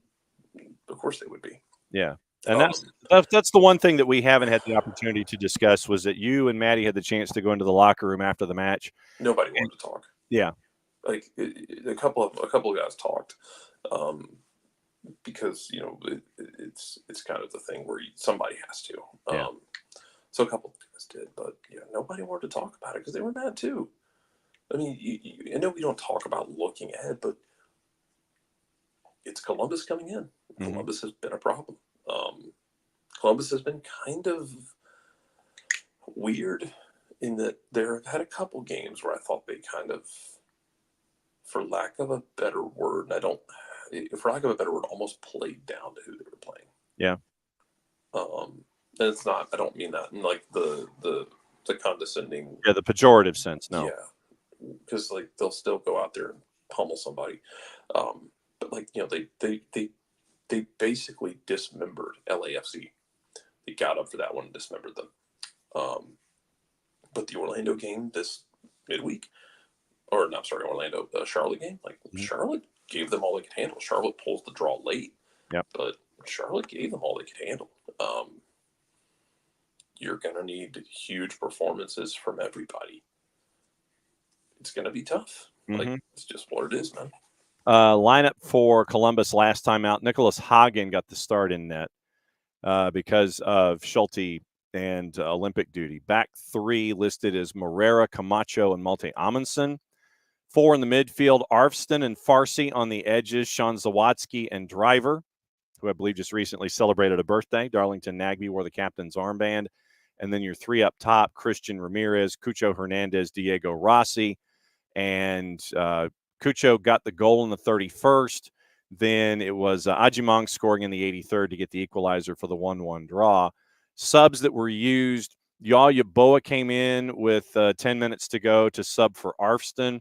of course they would be. Yeah. And that's the one thing that we haven't had the opportunity to discuss, was that you and Maddie had the chance to go into the locker room after the match. Nobody wanted to talk. Yeah. Like a couple of guys talked, because it's kind of the thing where somebody has to. So a couple of guys did, but yeah, nobody wanted to talk about it because they were mad too. I mean, I know we don't talk about looking ahead, but it's Columbus coming in. Mm-hmm. Columbus has been a problem. Columbus has been kind of weird in that they've had a couple games where I thought they kind of, for lack of a better word, almost played down to who they were playing. Yeah. And it's not, I don't mean that in like the condescending. Yeah, the pejorative sense, no. Yeah. Because like they'll still go out there and pummel somebody. But like, they basically dismembered LAFC. They got up for that one and dismembered them. But the Orlando game this midweek, Charlotte game, like Charlotte gave them all they could handle. Charlotte pulls the draw late. Yep. But Charlotte gave them all they could handle. You're going to need huge performances from everybody. It's going to be tough. Mm-hmm. Like, it's just what it is, man. Lineup for Columbus last time out. Nicholas Hagen got the start in net because of Schulte and Olympic duty. Back three listed as Morera, Camacho, and Malte Amundsen. 4 in the midfield, Arfston and Farsi on the edges, Sean Zawadzki and Driver, who I believe just recently celebrated a birthday. Darlington Nagbe wore the captain's armband. And then your 3 up top, Christian Ramirez, Cucho Hernandez, Diego Rossi. And Cucho got the goal in the 31st. Then it was Ajimong scoring in the 83rd to get the equalizer for the 1-1 draw. Subs that were used, Yaw Yaboa came in with 10 minutes to go to sub for Arfston.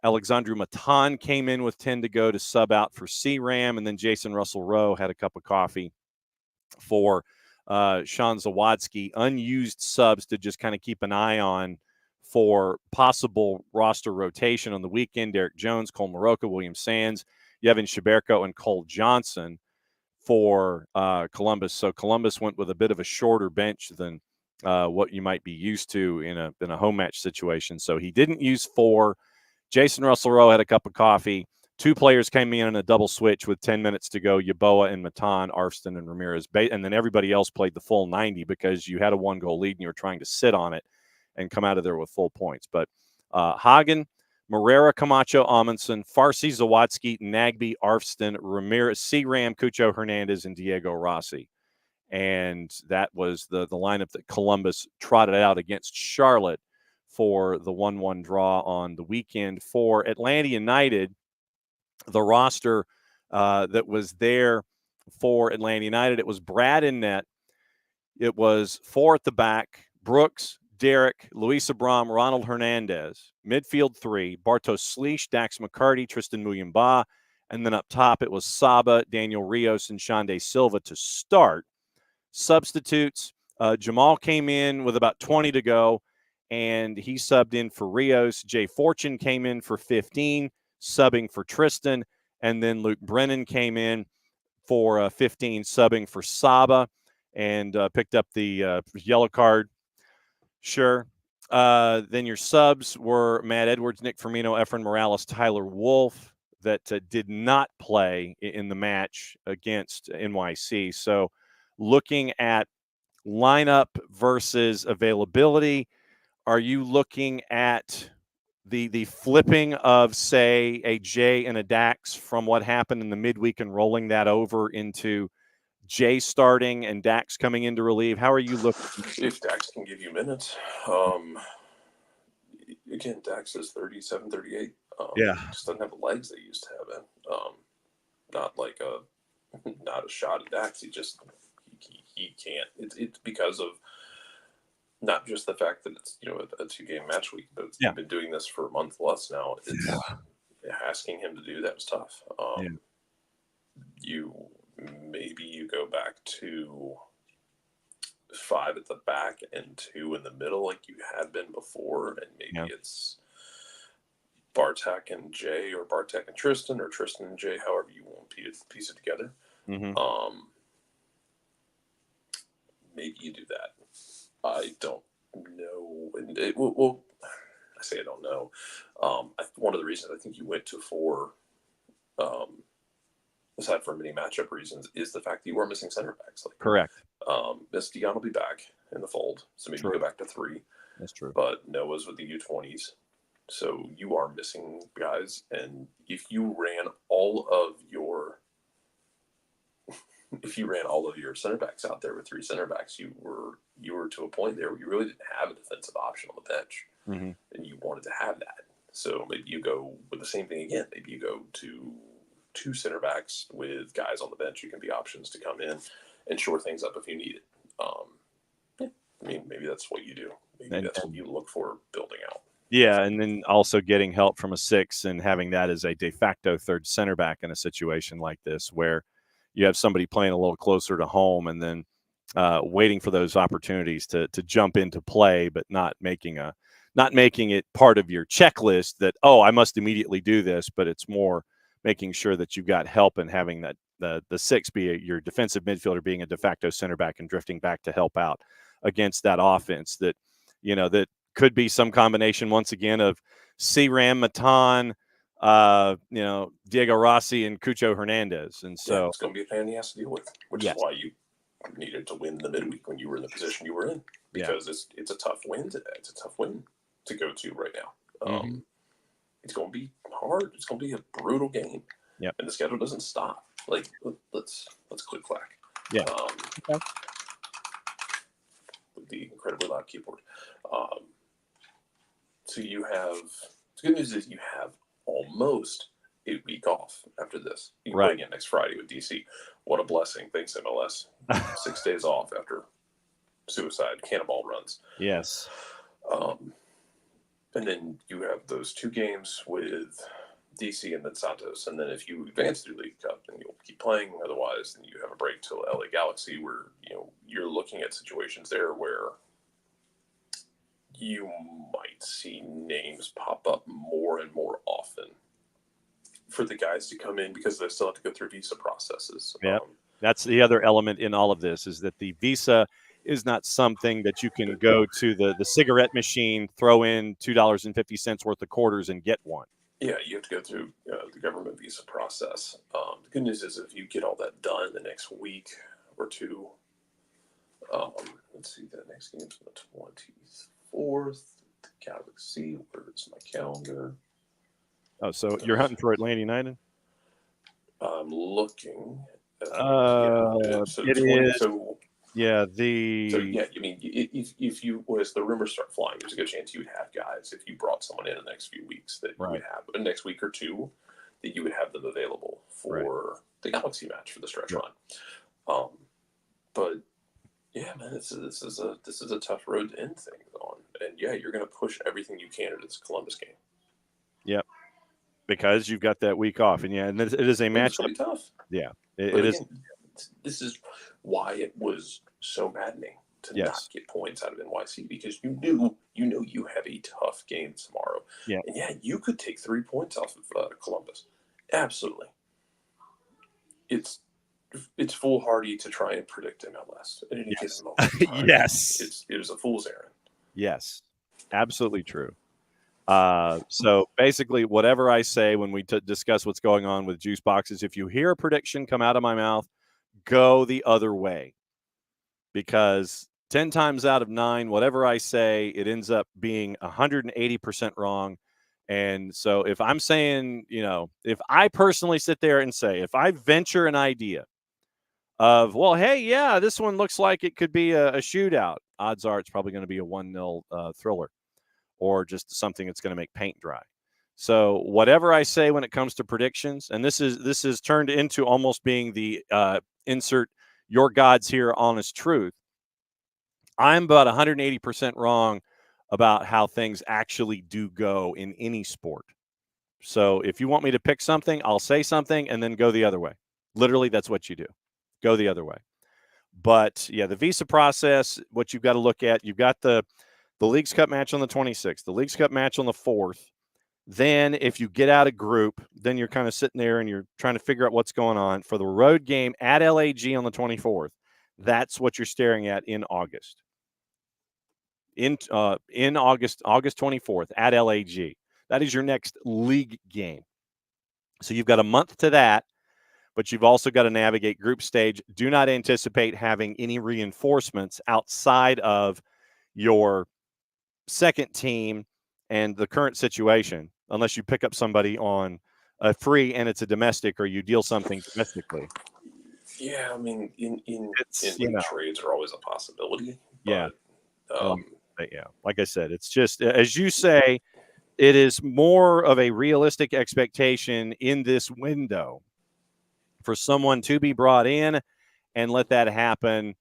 Alexandru Matan came in with 10 to go to sub out for C-Ram. And then Jason Russell-Rowe had a cup of coffee for Sean Zawadzki. Unused subs to just kind of keep an eye on for possible roster rotation on the weekend. Derek Jones, Cole Moroka, William Sands, Yevon Shaberko, and Cole Johnson for Columbus. So Columbus went with a bit of a shorter bench than what you might be used to in a home match situation. So he didn't use 4. Jason Russell-Rowe had a cup of coffee. 2 players came in a double switch with 10 minutes to go, Yaboa and Matan, Arfston and Ramirez. And then everybody else played the full 90 because you had a 1-goal lead and you were trying to sit on it and come out of there with full points. But Hagen, Morera, Camacho, Amundsen, Farsi, Zawadzki, Nagbe, Arfston, Ramirez, C-Ram, Cucho Hernandez, and Diego Rossi. And that was the lineup that Columbus trotted out against Charlotte for the 1-1 draw on the weekend. For Atlanta United, the roster that was there for Atlanta United, it was Brad in net. It was 4 at the back, Brooks, Derek, Luis Abram, Ronald Hernandez. Midfield 3, Bartosz Slisz, Dax McCarty, Tristan Muyumba. And then up top, it was Saba, Daniel Rios, and Shande Silva to start. Substitutes, Jamal came in with about 20 to go, and he subbed in for Rios. Jay Fortune came in for 15, subbing for Tristan. And then Luke Brennan came in for 15, subbing for Saba, and picked up the yellow card. Sure. Then your subs were Matt Edwards, Nick Firmino, Efren Morales, Tyler Wolf, that did not play in the match against NYC. So looking at lineup versus availability, are you looking at the flipping of, say, a Jay and a Dax from what happened in the midweek and rolling that over into Jay starting and Dax coming in to relieve? How are you looking? If Dax can give you minutes. again, Dax is 37, 38. Yeah. Just doesn't have the legs they used to have. Not like not a shot at Dax. He can't. It's because of not just the fact that it's a 2-game match week, but you've been doing this for a month plus now. It's asking him to do that was tough. You go back to 5 at the back and 2 in the middle like you had been before, and maybe it's Bartek and Jay, or Bartek and Tristan, or Tristan and Jay, however you want to piece it together. Maybe you do that. I don't know. And I say I don't know. One of the reasons I think you went to 4, aside from many matchup reasons, is the fact that you were missing center backs. Correct. Miss Dion will be back in the fold, so maybe you go back to 3. That's true. But Noah's with the U20s, so you are missing guys. And if you ran all of your center backs out there with 3 center backs, you were to a point there where you really didn't have a defensive option on the bench, and you wanted to have that. So maybe you go with the same thing again. Maybe you go to 2 center backs with guys on the bench who can be options to come in and shore things up if you need it. I mean, maybe that's what you do. Maybe that's what you look for building out. Yeah, and then also getting help from a 6 and having that as a de facto third center back in a situation like this, where you have somebody playing a little closer to home, and then waiting for those opportunities to jump into play, but not making it part of your checklist that, I must immediately do this, but it's more making sure that you've got help and having that the 6 be your defensive midfielder being a de facto center back and drifting back to help out against that offense that, that could be some combination once again of C-Ram, Matan, Diego Rossi and Cucho Hernandez. And so it's going to be a pain he has to deal with, which is why you needed to win the midweek when you were in the position you were in, because it's a tough win today. It's a tough win to go to right now. It's going to be hard. It's going to be a brutal game. Yep. And the schedule doesn't stop. Like, let's click clack. Yeah. With the incredibly loud keyboard. So the good news is you have almost a week off after this. You can play again next Friday with DC. What a blessing. Thanks, MLS. 6 days off after suicide cannonball runs. Yes. And then you have those 2 games with DC and then Santos. And then if you advance through League Cup, then you'll keep playing. Otherwise, then you have a break till LA Galaxy, where you're looking at situations there where you might see names pop up more and more often for the guys to come in, because they still have to go through visa processes. Yeah, that's the other element in all of this, is that the visa is not something that you can go to the cigarette machine, throw in $2.50 worth of quarters and get one. Yeah, you have to go through the government visa process. The good news is if you get all that done in the next week or 2, let's see, the next game's on the 24th. The Galaxy, where's my calendar? Oh, so you're hunting for Atlanta United? I'm looking. It is. So yeah, I mean, if you, as the rumors start flying, there's a good chance you would have guys, if you brought someone in the next few weeks, that you would have, the next week or 2, that you would have them available for the Galaxy match for the stretch run. But yeah, man, this is a tough road to end things on, and you're going to push everything you can into this Columbus game. Yep, because you've got that week off, and it is a match. It's going to be tough. Yeah, it is. This is why it was so maddening to not get points out of NYC, because you knew you have a tough game tomorrow. Yeah, and you could take 3 points off of Columbus. Absolutely. It's foolhardy to try and predict MLS at any given moment. Yes, it was a fool's errand. Yes, absolutely true. So basically, whatever I say when we discuss what's going on with juice boxes, if you hear a prediction come out of my mouth, go the other way, because 10 times out of 9, whatever I say, it ends up being 180% wrong. And so if I'm saying, if I personally sit there and say, if I venture an idea of, well, hey, this one looks like it could be a shootout, odds are it's probably going to be a 1-0 thriller. or just something that's going to make paint dry. So whatever I say when it comes to predictions, and this is turned into almost being the insert your God's here honest truth. I'm about 180% wrong about how things actually do go in any sport. So if you want me to pick something, I'll say something and then go the other way. Literally, that's what you do. Go the other way. But yeah, the visa process, what you've got to look at, you've got the Leagues Cup match on the 26th, the Leagues Cup match on the 4th. Then if you get out of group, then you're kind of sitting there and you're trying to figure out what's going on. For the road game at LAG on the 24th, that's what you're staring at in August. In August 24th at LAG. That is your next league game. So you've got a month to that, but you've also got to navigate group stage. Do not anticipate having any reinforcements outside of your second team and the current situation, unless you pick up somebody on a free and it's a domestic, or you deal something domestically. Yeah, I mean, in trades are always a possibility. Yeah. But, but yeah, like I said, it's just, as you say, it is more of a realistic expectation in this window for someone to be brought in and let that happen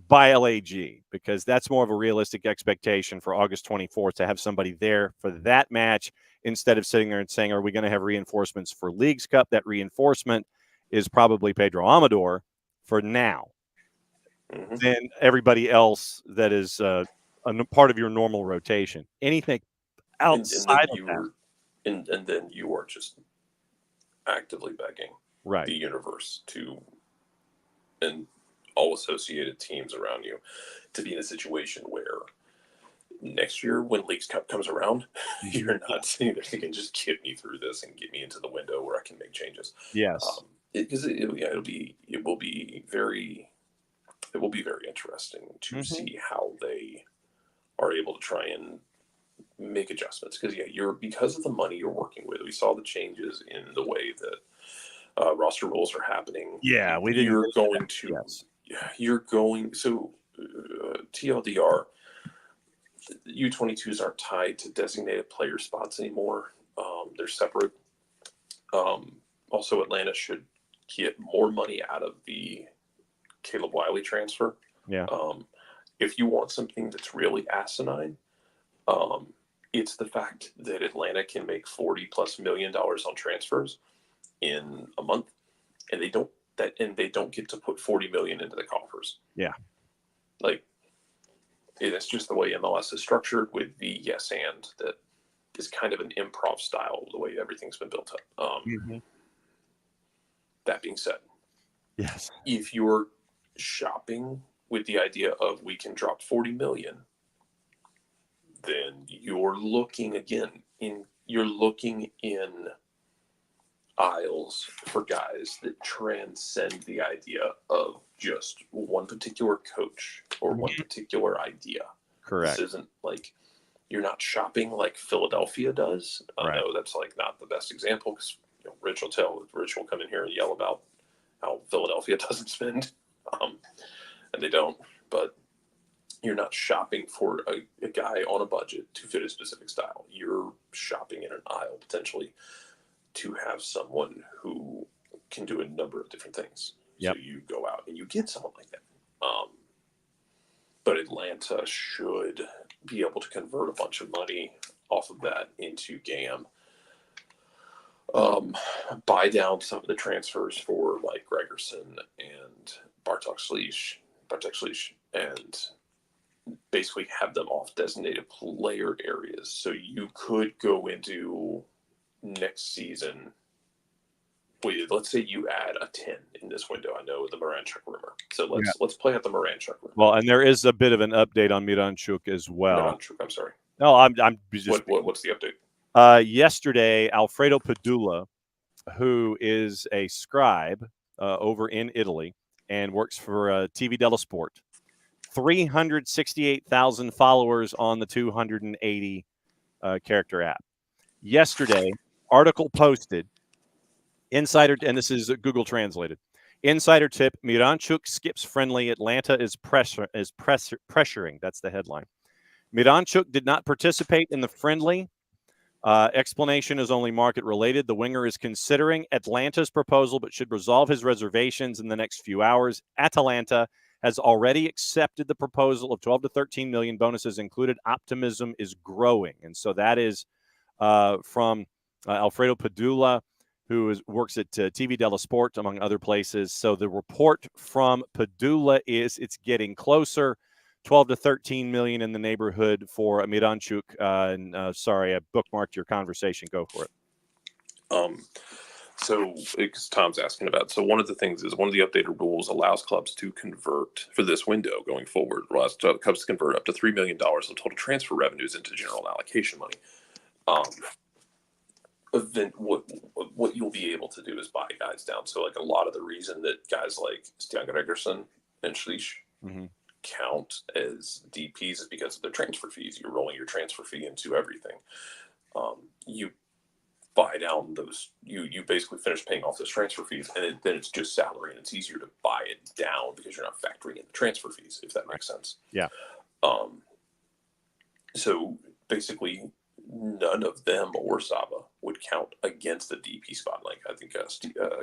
by LAG, because that's more of a realistic expectation for August 24th to have somebody there for that match instead of sitting there and saying, are we going to have reinforcements for Leagues Cup? That reinforcement is probably Pedro Amador for now. mm-hmm. Then everybody else that is a part of your normal rotation. Anything outside of that. And then you are just actively begging the universe to, and all associated teams around you, to be in a situation where next year when Leagues Cup comes around, you're not sitting there thinking, just get me through this and get me into the window where I can make changes. Yes. Because it will be very interesting to see how they are able to try and make adjustments. Because because of the money you're working with, we saw the changes in the way that roster rules are happening. Yeah, we didn't. You're going to. Yes. You're going. So TLDR, U22s aren't tied to designated player spots anymore. They're separate. Also, Atlanta should get more money out of the Caleb Wiley transfer. Yeah. If you want something that's really asinine, it's the fact that Atlanta can make $40+ million on transfers in a month, and they don't get to put $40 million into the coffers. Yeah. Like, it's just the way MLS is structured, with the yes and that is kind of an improv style, the way everything's been built up. That being said, yes, if you're shopping with the idea of we can drop 40 million, then you're looking in aisles for guys that transcend the idea of just one particular coach or one particular idea. Correct. This isn't like, you're not shopping like Philadelphia does. I know that's like not the best example, because Rich will come in here and yell about how Philadelphia doesn't spend, and they don't. But you're not shopping for a guy on a budget to fit a specific style. You're shopping in an aisle potentially to have someone who can do a number of different things. Yep. So you go out and you get someone like that. But Atlanta should be able to convert a bunch of money off of that into GAM. Buy down some of the transfers for like Gregerson and Bartek Schleich, and basically have them off designated player areas. So you could go into next season. Let's say you add a 10 in this window. I know the Moranchuk rumor. So let's play out the Moranchuk rumor. Well, and there is a bit of an update on Miranchuk as well. Miranchuk, I'm sorry. No, I'm just. What's the update? Yesterday, Alfredo Padula, who is a scribe over in Italy and works for TV Della Sport, 368,000 followers on the 280 character app. Yesterday, article posted, insider, and this is Google translated. Insider tip: Miranchuk skips friendly. Atlanta is pressuring. That's the headline. Miranchuk did not participate in the friendly. Explanation is only market related. The winger is considering Atlanta's proposal, but should resolve his reservations in the next few hours. Atalanta has already accepted the proposal of 12 to 13 million, bonuses included. Optimism is growing. And so that is from Alfredo Padula, who works at TV Della Sport, among other places. So the report from Padula is it's getting closer. 12 to 13 million in the neighborhood for Miranchuk. Sorry, I bookmarked your conversation. Go for it. So, because Tom's asking about, so one of the things is one of the updated rules allows clubs to convert for this window going forward. Allows clubs to convert up to $3 million of total transfer revenues into general allocation money. Then what you'll be able to do is buy guys down. So, like a lot of the reason that guys like Stian Gregerson and Schlich count as DPs is because of their transfer fees. You're rolling your transfer fee into everything. You buy down those, you basically finish paying off those transfer fees, and then it's just salary, and it's easier to buy it down because you're not factoring in the transfer fees, if that makes sense. Yeah. So basically, none of them or Saba would count against the DP spot. Like I think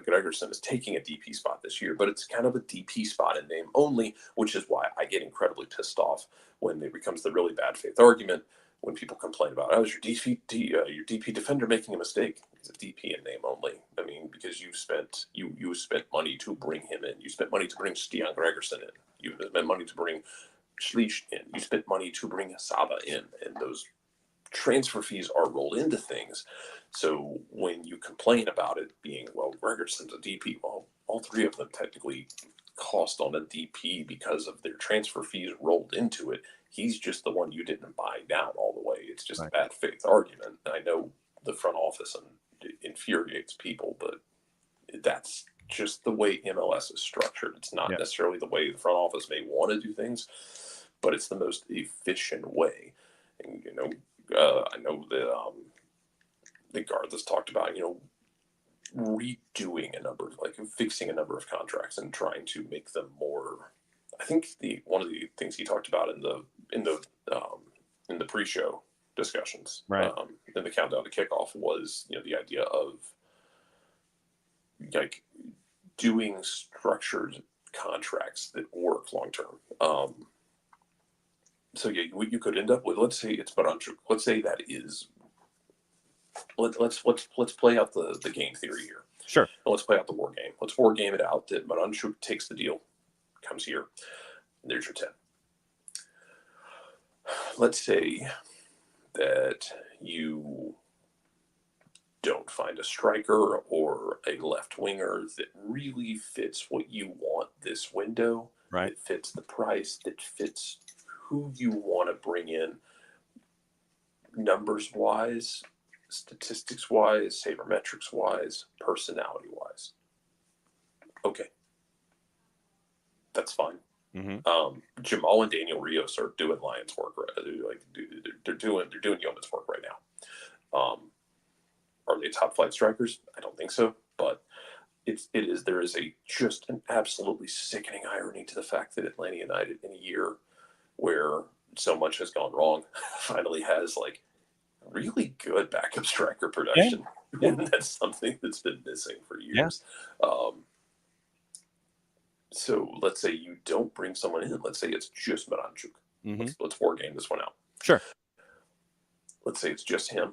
Gregerson is taking a DP spot this year, but it's kind of a DP spot in name only, which is why I get incredibly pissed off when it becomes the really bad faith argument when people complain about, oh, is your DP defender making a mistake? It's a DP in name only. I mean, because you spent money to bring him in. You spent money to bring Stian Gregerson in. You spent money to bring Schlich in. You spent money to bring Saba in, and those transfer fees are rolled into things. So when you complain about it being, well, Gregerson's a DP, well, all three of them technically cost on a DP because of their transfer fees rolled into it. He's just the one you didn't buy down all the way. It's just a bad faith argument. I know the front office infuriates people, but that's just the way MLS is structured. It's not necessarily the way the front office may want to do things, but it's the most efficient way. And, I know the guard that's talked about, redoing a number, like fixing a number of contracts and trying to make them more. I think one of the things he talked about in the pre-show discussions, in the countdown to kickoff, was the idea of like doing structured contracts that work long term. So yeah, what you could end up with, let's say it's Baranchuk. Let's say that is. Let's play out the game theory here. Sure. Let's play out the war game. Let's war game it out that Baranchuk takes the deal, comes here, and there's your 10. Let's say that you don't find a striker or a left winger that really fits what you want this window. Right. That fits the price, that fits who you want to bring in numbers wise, statistics wise, sabermetrics wise, personality wise. Okay. That's fine. Jamal and Daniel Rios are doing Lions work. They're doing yeoman's work right now. Are they top flight strikers? I don't think so, but there is just an absolutely sickening irony to the fact that Atlanta United, in a year where so much has gone wrong, finally has like really good backup striker production. Yeah. And that's something that's been missing for years. Yeah. So let's say you don't bring someone in. Let's say it's just Miranchuk. Let's war game this one out. Sure. Let's say it's just him.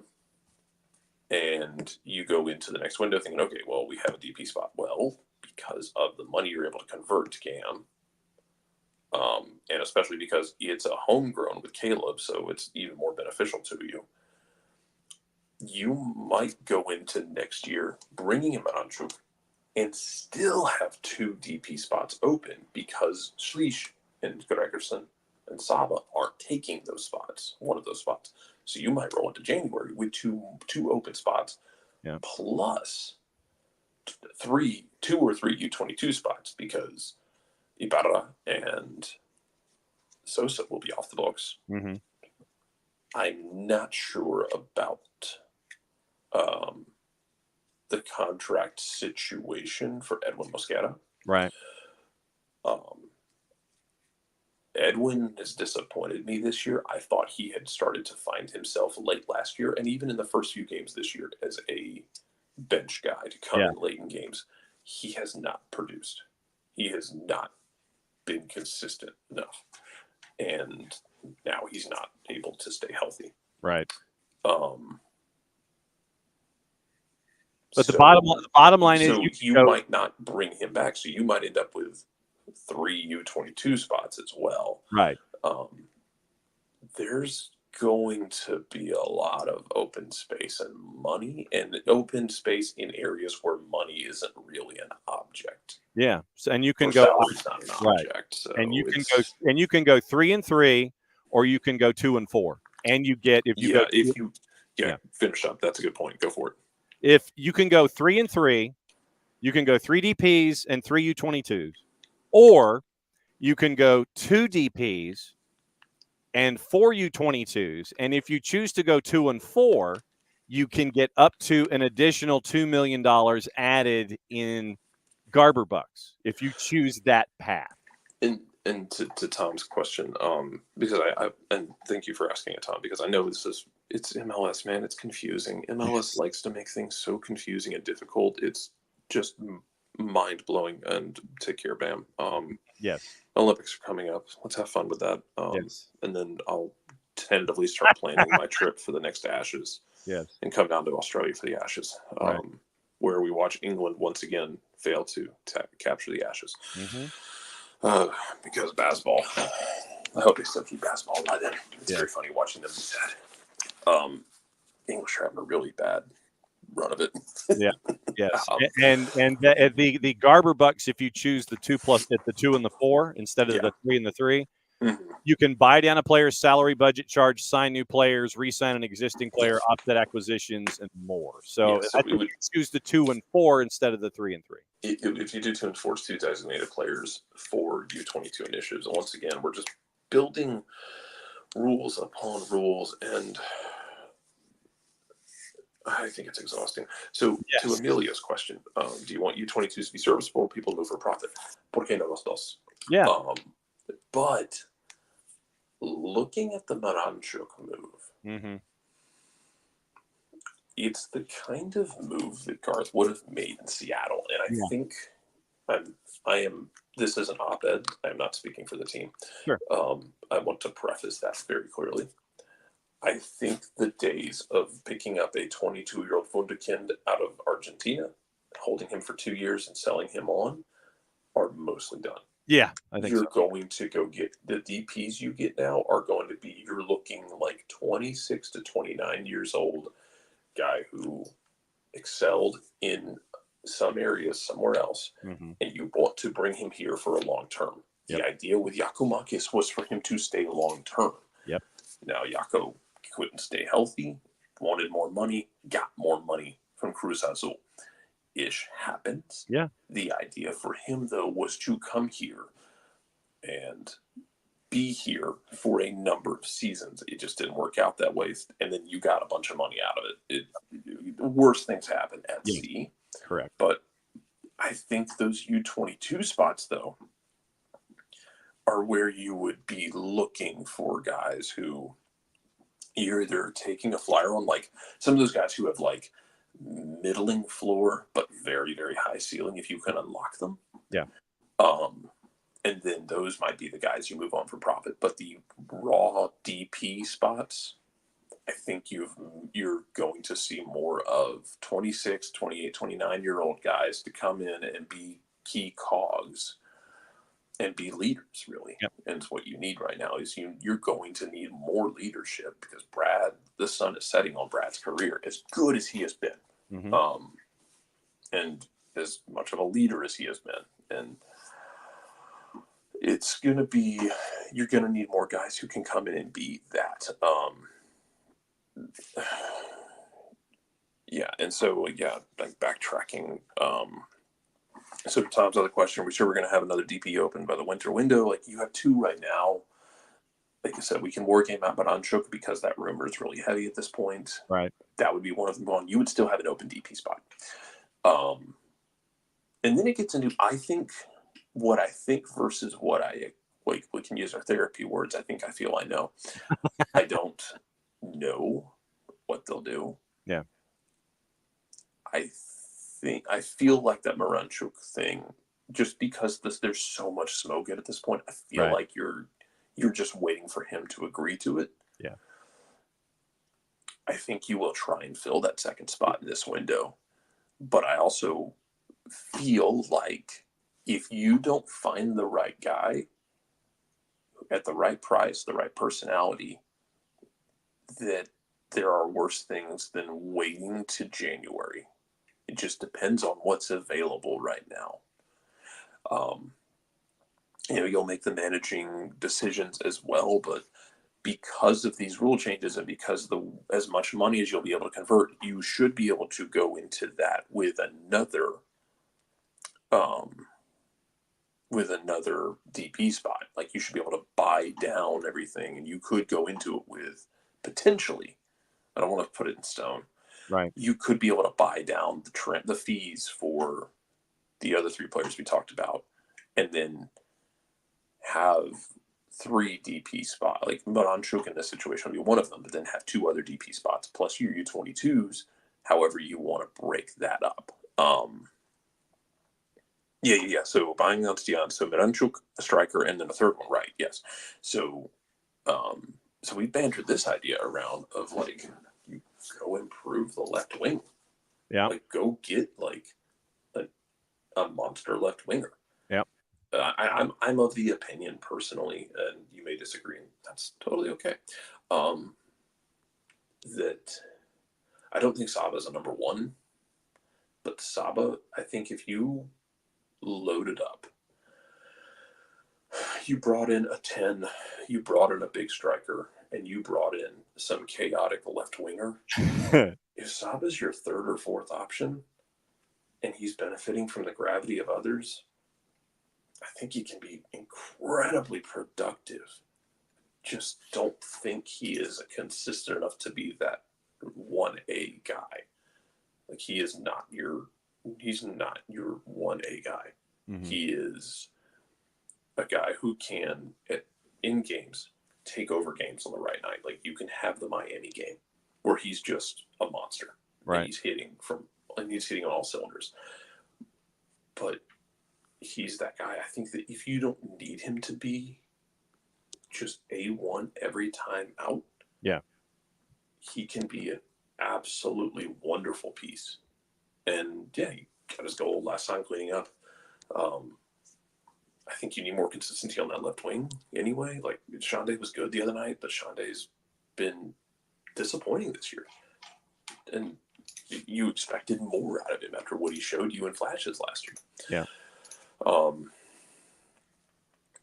And you go into the next window thinking, okay, well, we have a DP spot. Well, because of the money you're able to convert to Cam, and especially because it's a homegrown with Caleb, so it's even more beneficial to you. You might go into next year bringing him Miranchuk and still have 2 DP spots open because Schlich and Gregerson and Saba aren't taking those spots, one of those spots. So you might roll into January with two open spots, plus 2 or 3 U22 spots because Ibarra and Sosa will be off the books. I'm not sure about the contract situation for Edwin Mosquera. Right. Edwin has disappointed me this year. I thought he had started to find himself late last year, and even in the first few games this year as a bench guy to come in late in games. He has not produced. He has not been consistent enough. And now he's not able to stay healthy. Right. But the bottom line is you might not bring him back. So you might end up with 3 U22 spots as well. Right. There's going to be a lot of open space and money, and open space in areas where money isn't really an object. Yeah. So, and you can go salary's not an object. So and you can go 3-3, or you can go 2-4. And you get finish up. That's a good point. Go for it. If you can go 3-3, you can go 3 DPs and 3 U22s, or you can go 2 DPs and 4 U22s. And if you choose to go 2-4, you can get up to an additional $2 million added in Garber bucks if you choose that path. And to Tom's question, because I and thank you for asking it, Tom, because I know it's MLS, man. It's confusing. MLS likes to make things so confusing and difficult. It's just mind blowing. And take care, Bam. Yes. Olympics are coming up. Let's have fun with that. Yes. And then I'll tentatively start planning my trip for the next Ashes. Yes. And come down to Australia for the Ashes, right. Where we watch England once again fail to capture the Ashes. Mm-hmm. Because basketball. I hope they still keep basketball by then. It's very funny watching them be sad. English are having a really bad run of it. Yeah. Yes. And the Garber bucks, if you choose the 2 plus at the 2 and the 4 instead of the 3 and the 3, you can buy down a player's salary budget charge, sign new players, re-sign an existing player, offset acquisitions, and more. So, I think you choose the 2 and 4 instead of the 3 and 3. If you do 2 and 4, it's 2 designated players for U22 initiatives. And once again, we're just building rules upon rules, and I think it's exhausting. So, to Emilio's question, do you want U22s to be serviceable or people move for profit? ¿Por qué no los dos? Yeah. But looking at the Maranchuk move, it's the kind of move that Garth would have made in Seattle. And I think I am, this is an op-ed. I'm not speaking for the team. Sure. I want to preface that very clearly. I think the days of picking up a 22-year-old Wunderkind out of Argentina, holding him for 2 years and selling him on are mostly done. Yeah, I think you're going to go get the DPs you get now are going to be, you're looking like 26 to 29 years old guy who excelled in some areas somewhere else, and you want to bring him here for a long term. The idea with Yakumakis was for him to stay long term. Yep. Now Yako couldn't stay healthy, wanted more money, got more money from Cruz Azul. Ish happens. Yeah. The idea for him though was to come here and be here for a number of seasons. It just didn't work out that way, and then you got a bunch of money out of it. Worse things happen at sea. Correct. But I think those U22 spots though are where you would be looking for guys who you're either taking a flyer on, like some of those guys who have like middling floor but very, very high ceiling if you can unlock them. Yeah. And then those might be the guys you move on for profit. But the raw DP spots, I think you're going to see more of 26, 28, 29-year-old guys to come in and be key cogs and be leaders, really. Yep. And what you need right now is you're going to need more leadership because Brad, the sun is setting on Brad's career, as good as he has been. And as much of a leader as he has been. And it's going to be, you're going to need more guys who can come in and be that. And so, like backtracking. So Tom's other question, we're sure we're going to have another DP open by the winter window. Like you have 2 right now. Like I said, we can war game out Maranchuk because that rumor is really heavy at this point. Right. That would be one of them gone. You would still have an open DP spot. And then it gets into, I think versus what I we can use our therapy words. I feel I know. I don't know what they'll do. Yeah. I feel like that Miranchuk thing, just because there's so much smoke at this point, I feel like you're just waiting for him to agree to it. Yeah. I think you will try and fill that second spot in this window. But I also feel like if you don't find the right guy at the right price, the right personality, that there are worse things than waiting to January. It just depends on what's available right now. You'll make the managing decisions as well, but because of these rule changes and because as much money as you'll be able to convert, you should be able to go into that with another DP spot. Like, you should be able to buy down everything, and you could go into it with potentially, I don't want to put it in stone, right? You could be able to buy down the fees for the other 3 players we talked about, and then have 3 DP spots. Like, Miranchuk in this situation would be one of them, but then have 2 other DP spots plus your U22s, however you want to break that up. Yeah. So buying out Stian, so Miranchuk, a striker, and then a third one, right? Yes. So, so we bantered this idea around of, like, you go improve the left wing. Yeah. Like, go get like a monster left winger. Yeah. I'm of the opinion personally, and you may disagree, and that's totally okay. That I don't think Saba's a number 1, but Saba, I think if you loaded up, you brought in a 10, you brought in a big striker, and you brought in some chaotic left winger. If Saba's your 3rd or 4th option, and he's benefiting from the gravity of others, I think he can be incredibly productive. Just don't think he is consistent enough to be that 1A guy. Like, he's not your 1A guy. Mm-hmm. He is a guy who can, in games, take over games on the right night. Like, you can have the Miami game where he's just a monster. Right. And he's hitting on all cylinders. But he's that guy. I think that if you don't need him to be just A1 every time out, yeah, he can be an absolutely wonderful piece. And yeah, he got his goal last time cleaning up. I think you need more consistency on that left wing anyway. Like, Shande was good the other night, but Shande's been disappointing this year. And you expected more out of him after what he showed you in flashes last year. Yeah.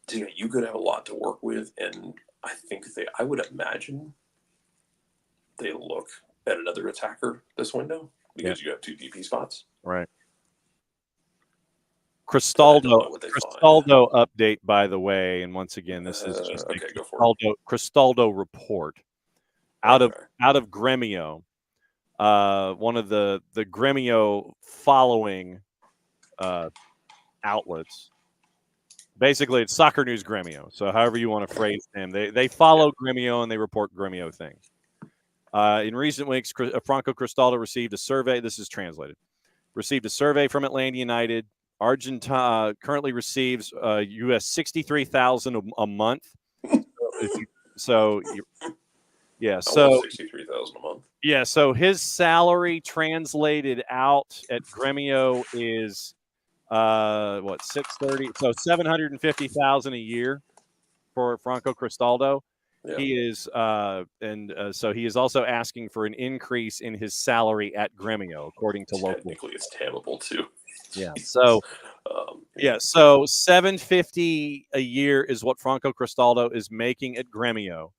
So yeah, you could have a lot to work with, and I think I would imagine they look at another attacker this window because you have 2 DP spots. Right. Cristaldo update, by the way, and once again, this is just a Cristaldo report out of Gremio. One of the Gremio following outlets. Basically, it's Soccer News Gremio. So however you want to phrase them, they follow Gremio and they report Gremio things. In recent weeks, Franco Cristaldo received a survey. This is translated. Received a survey from Atlanta United. Argentina currently receives US $63,000 a month. So 63,000 a month. Yeah, so his salary translated out at Gremio is 630, so $750,000 a year for Franco Cristaldo. Yeah. He is so he is also asking for an increase in his salary at Gremio, according to local. Technically, it's tammable too. Yeah. So so $750 a year is what Franco Cristaldo is making at Gremio.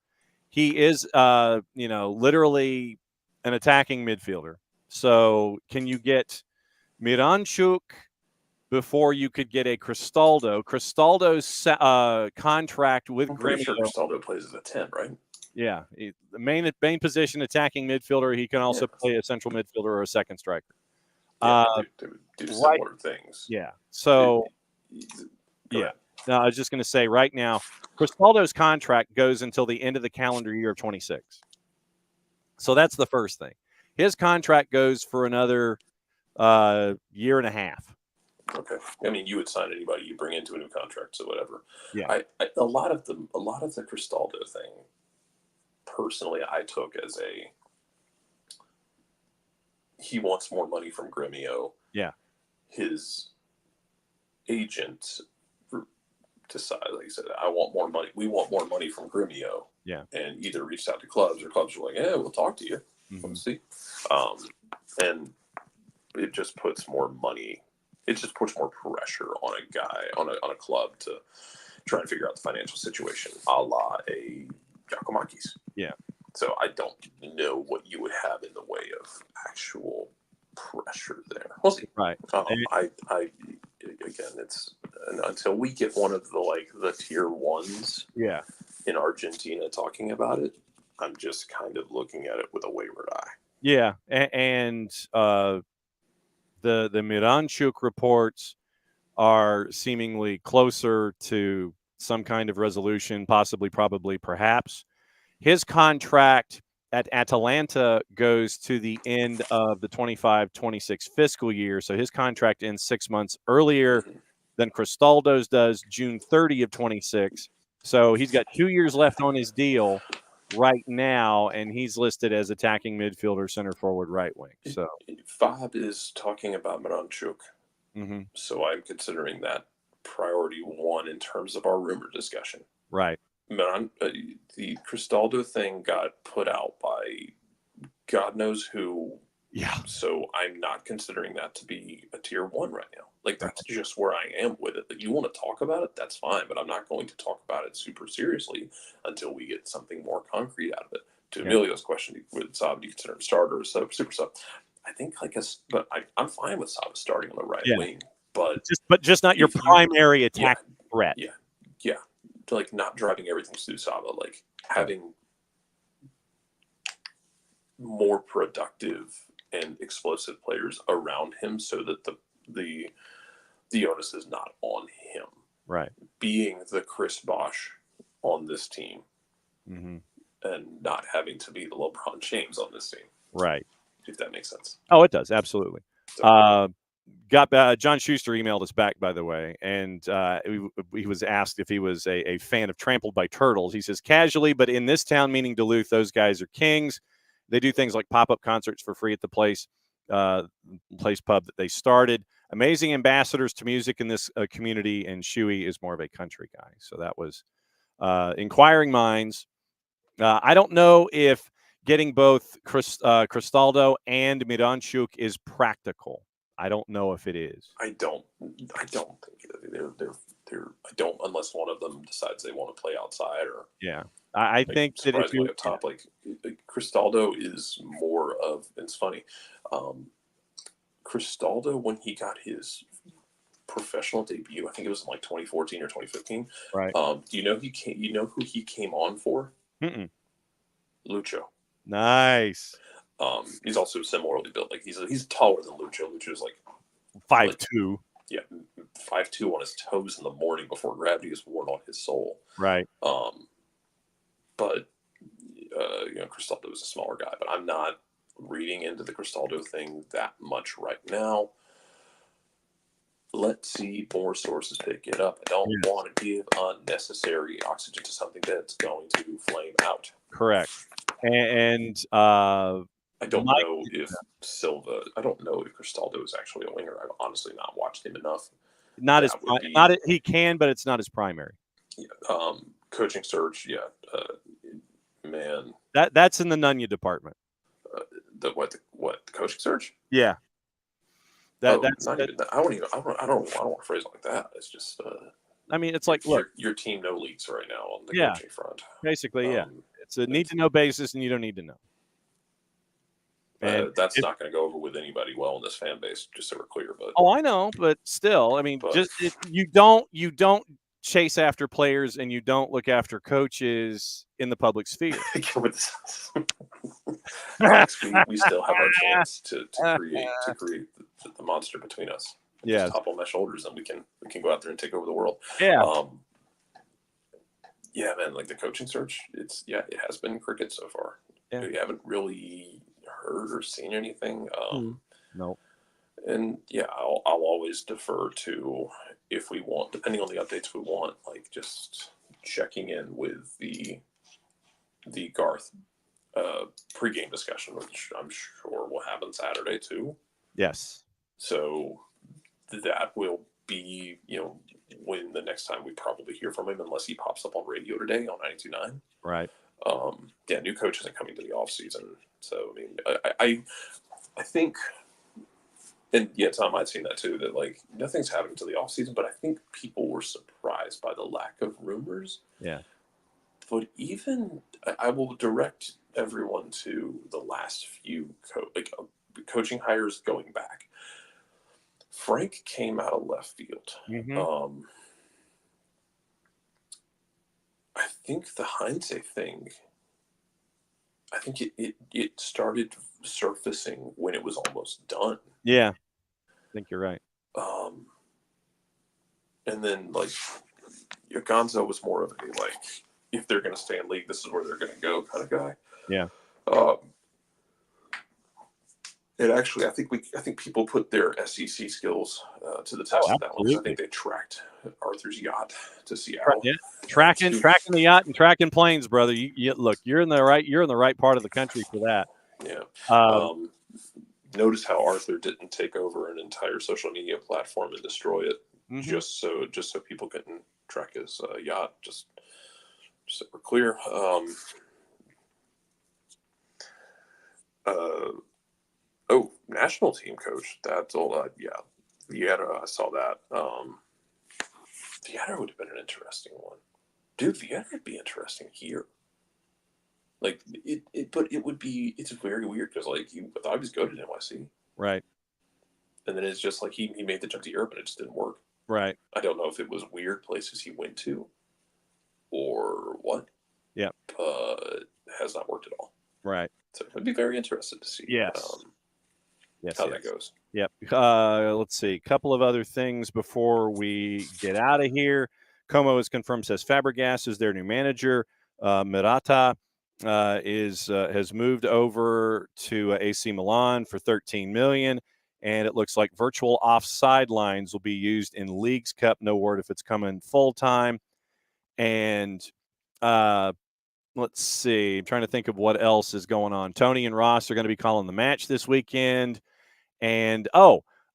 He is literally an attacking midfielder. So can you get Miranchuk before you could get a Cristaldo? Cristaldo's contract with Gremio. Pretty sure Cristaldo plays as a 10, right? Yeah, the main position, attacking midfielder. He can also play a central midfielder or a second striker. Yeah, do similar things. Yeah. So No, I was just going to say right now, Cristaldo's contract goes until the end of the calendar year of 26. So that's the first thing. His contract goes for another year and a half. Okay. I mean, you would sign anybody you bring into a new contract, so whatever. Yeah. A lot of the Cristaldo thing, personally, I took as he wants more money from Gremio. Yeah. His agent decided, like I said, I want more money. We want more money from Gremio. Yeah. And either reached out to clubs or clubs were like, yeah, we'll talk to you. Mm-hmm. Let's see. And it just puts more money. It just puts more pressure on a guy, on a club to try and figure out the financial situation, a la a Giacomakis. Yeah. So I don't know what you would have in the way of actual pressure there. We'll see. Right. I again, it's until we get one of the tier ones. Yeah. In Argentina talking about it, I'm just kind of looking at it with a wayward eye. Yeah, and the Miranchuk reports are seemingly closer to some kind of resolution, possibly, probably, perhaps. His contract at Atalanta goes to the end of the 25-26 fiscal year, so his contract ends 6 months earlier than Cristaldo's does, June 30 of 26. So he's got 2 years left on his deal right now, and he's listed as attacking midfielder, center forward, right wing. So Fab is talking about Miranchuk, mm-hmm. so I'm considering that priority one in terms of our rumor discussion. Right. The Cristaldo thing got put out by God knows who. Yeah. So I'm not considering that to be a tier one right now. Like, that's just where I am with it. Like, you want to talk about it, that's fine, but I'm not going to talk about it super seriously until we get something more concrete out of it. To Emilio's question, would Saba be considered a starter or super sub? I think but I'm fine with Saba starting on the right wing, but just not your primary attack threat. Yeah. To not driving everything through Saba, having more productive and explosive players around him so that the onus is not on him. Right. Being the Chris Bosh on this team mm-hmm. and not having to be the LeBron James on this team. Right. If that makes sense. Oh, it does. Absolutely. So, John Schuster emailed us back, by the way, and he was asked if he was a fan of Trampled by Turtles. He says, casually, but in this town, meaning Duluth, those guys are kings. They do things like pop-up concerts for free at the place pub that they started. Amazing ambassadors to music in this community, and Shuey is more of a country guy. So that was inquiring minds. I don't know if getting both Cristaldo and Miranchuk is practical. I don't know if it is. I don't think they're I don't, unless one of them decides they want to play outside or I think that if you up top, Cristaldo is more of. It's funny, Cristaldo, when he got his professional debut, I think it was in 2014 or 2015. Right. Do you know who he came on for? Mm-mm. Lucho. Nice. He's also similarly built. He's taller than Lucho. Lucho's 5'2". Yeah, 5'2" on his toes in the morning before gravity is worn on his soul. Right. But Cristaldo is a smaller guy. But I'm not reading into the Cristaldo thing that much right now. Let's see more sources pick it up. I don't want to give unnecessary oxygen to something that's going to flame out. Correct. And I don't know if Cristaldo is actually a winger. I've honestly not watched him enough. He can, but it's not his primary. Yeah. Coaching search. Yeah. Man. That's in the Nunya department. The coaching search? Yeah. That's not even that. I don't want to phrase it like that. It's just. I mean, it's like, look, your team no leaks right now on the coaching front. Basically, it's a need to know basis, and you don't need to know. And that's not going to go over with anybody well in this fan base, just so we're clear. But I know, but still, I mean, you don't chase after players and you don't look after coaches in the public sphere. Alex, we still have our chance to create the monster between us. Yeah. just hop on my shoulders, and we can go out there and take over the world. Yeah. Yeah, man, like the coaching search, it has been cricket so far. Yeah. We haven't really heard or seen anything. No. And yeah, I'll always defer to, if we want, depending on the updates we want, like just checking in with the Garth pregame discussion, which I'm sure will happen Saturday too. Yes. So that will be, when the next time we probably hear from him, unless he pops up on radio today on 92.9. Right. New coach isn't coming to the off season. So, I mean, I think, and yeah, Tom, I'd seen that too, that like nothing's happening to the off season, but I think people were surprised by the lack of rumors. Yeah. But even, I will direct everyone to the last few coaching hires going back. Frank came out of left field. Mm-hmm. I think the Heinze thing, I think it started surfacing when it was almost done. Yeah, I think you're right. And then like Gonzo was more of a like, if they're going to stay in league, this is where they're going to go kind of guy. Yeah. And actually, I think people put their SEC skills to the test with that one, because I think they tracked Arthur's yacht to Seattle. Yeah. Tracking the yacht and tracking planes, brother. You look, you're in the right part of the country for that. Yeah. Notice how Arthur didn't take over an entire social media platform and destroy it, just so people couldn't track his yacht. Just so we're clear. National team coach. That's all. Vieira. I saw that. Vieira would have been an interesting one, dude. Vieira would be interesting here. Like but it would be. It's very weird because like I thought he was good at NYC, right? And then it's just like he made the jump to Europe and it just didn't work. Right. I don't know if it was weird places he went to, or what. Yeah. Has not worked at all. Right. So I'd be very interested to see. Yes. How that goes. Yep. Let's see. A couple of other things before we get out of here. Como is confirmed, says Fabregas is their new manager. Murata has moved over to AC Milan for $13 million, and it looks like virtual offside lines will be used in Leagues Cup. No word if it's coming full time. And let's see. I'm trying to think of what else is going on. Tony and Ross are going to be calling the match this weekend. And,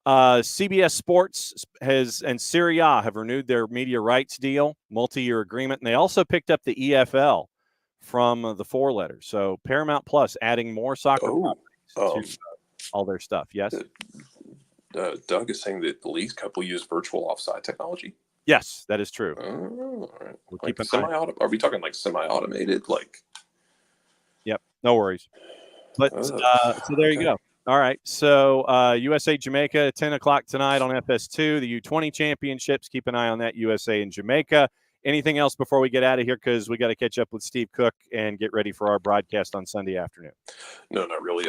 CBS Sports and Serie A have renewed their media rights deal, multi-year agreement. And they also picked up the EFL from the four letters. So Paramount Plus adding more soccer to all their stuff. Yes? Doug is saying that the Leagues Cup will use virtual offside technology. Yes, that is true. All right. We'll like keep are we talking like semi-automated? Like, yep, no worries. But so there you go. All right. So USA Jamaica 10 o'clock tonight on FS2, the U20 championships. Keep an eye on that, USA and Jamaica. Anything else before we get out of here? Because we got to catch up with Steve Cook and get ready for our broadcast on Sunday afternoon. No, not really.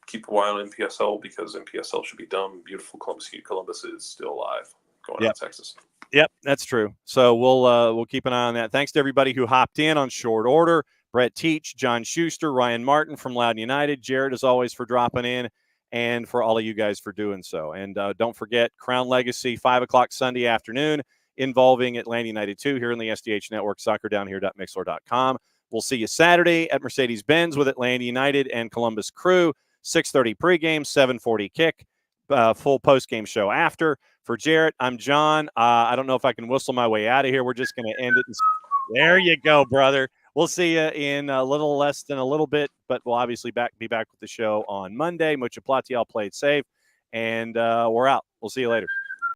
Keep an eye on NPSL, because NPSL should be done. Beautiful Columbus is still alive. Going out to Texas. Yep, that's true. So we'll keep an eye on that. Thanks to everybody who hopped in on short order. Brett Teach, John Schuster, Ryan Martin from Loudon United, Jared, as always, for dropping in, and for all of you guys for doing so. And don't forget, Crown Legacy, 5 o'clock Sunday afternoon, involving Atlanta United 2 here in the SDH Network, soccerdownhere.mixlr.com. We'll see you Saturday at Mercedes-Benz with Atlanta United and Columbus Crew, 6:30 pregame, 7:40 kick, full postgame show after. For Jarrett, I'm John. I don't know if I can whistle my way out of here. We're just going to end it. There you go, brother. We'll see you in a little less than a little bit, but we'll obviously be back with the show on Monday. Mucha Platiel played safe, and we're out. We'll see you later.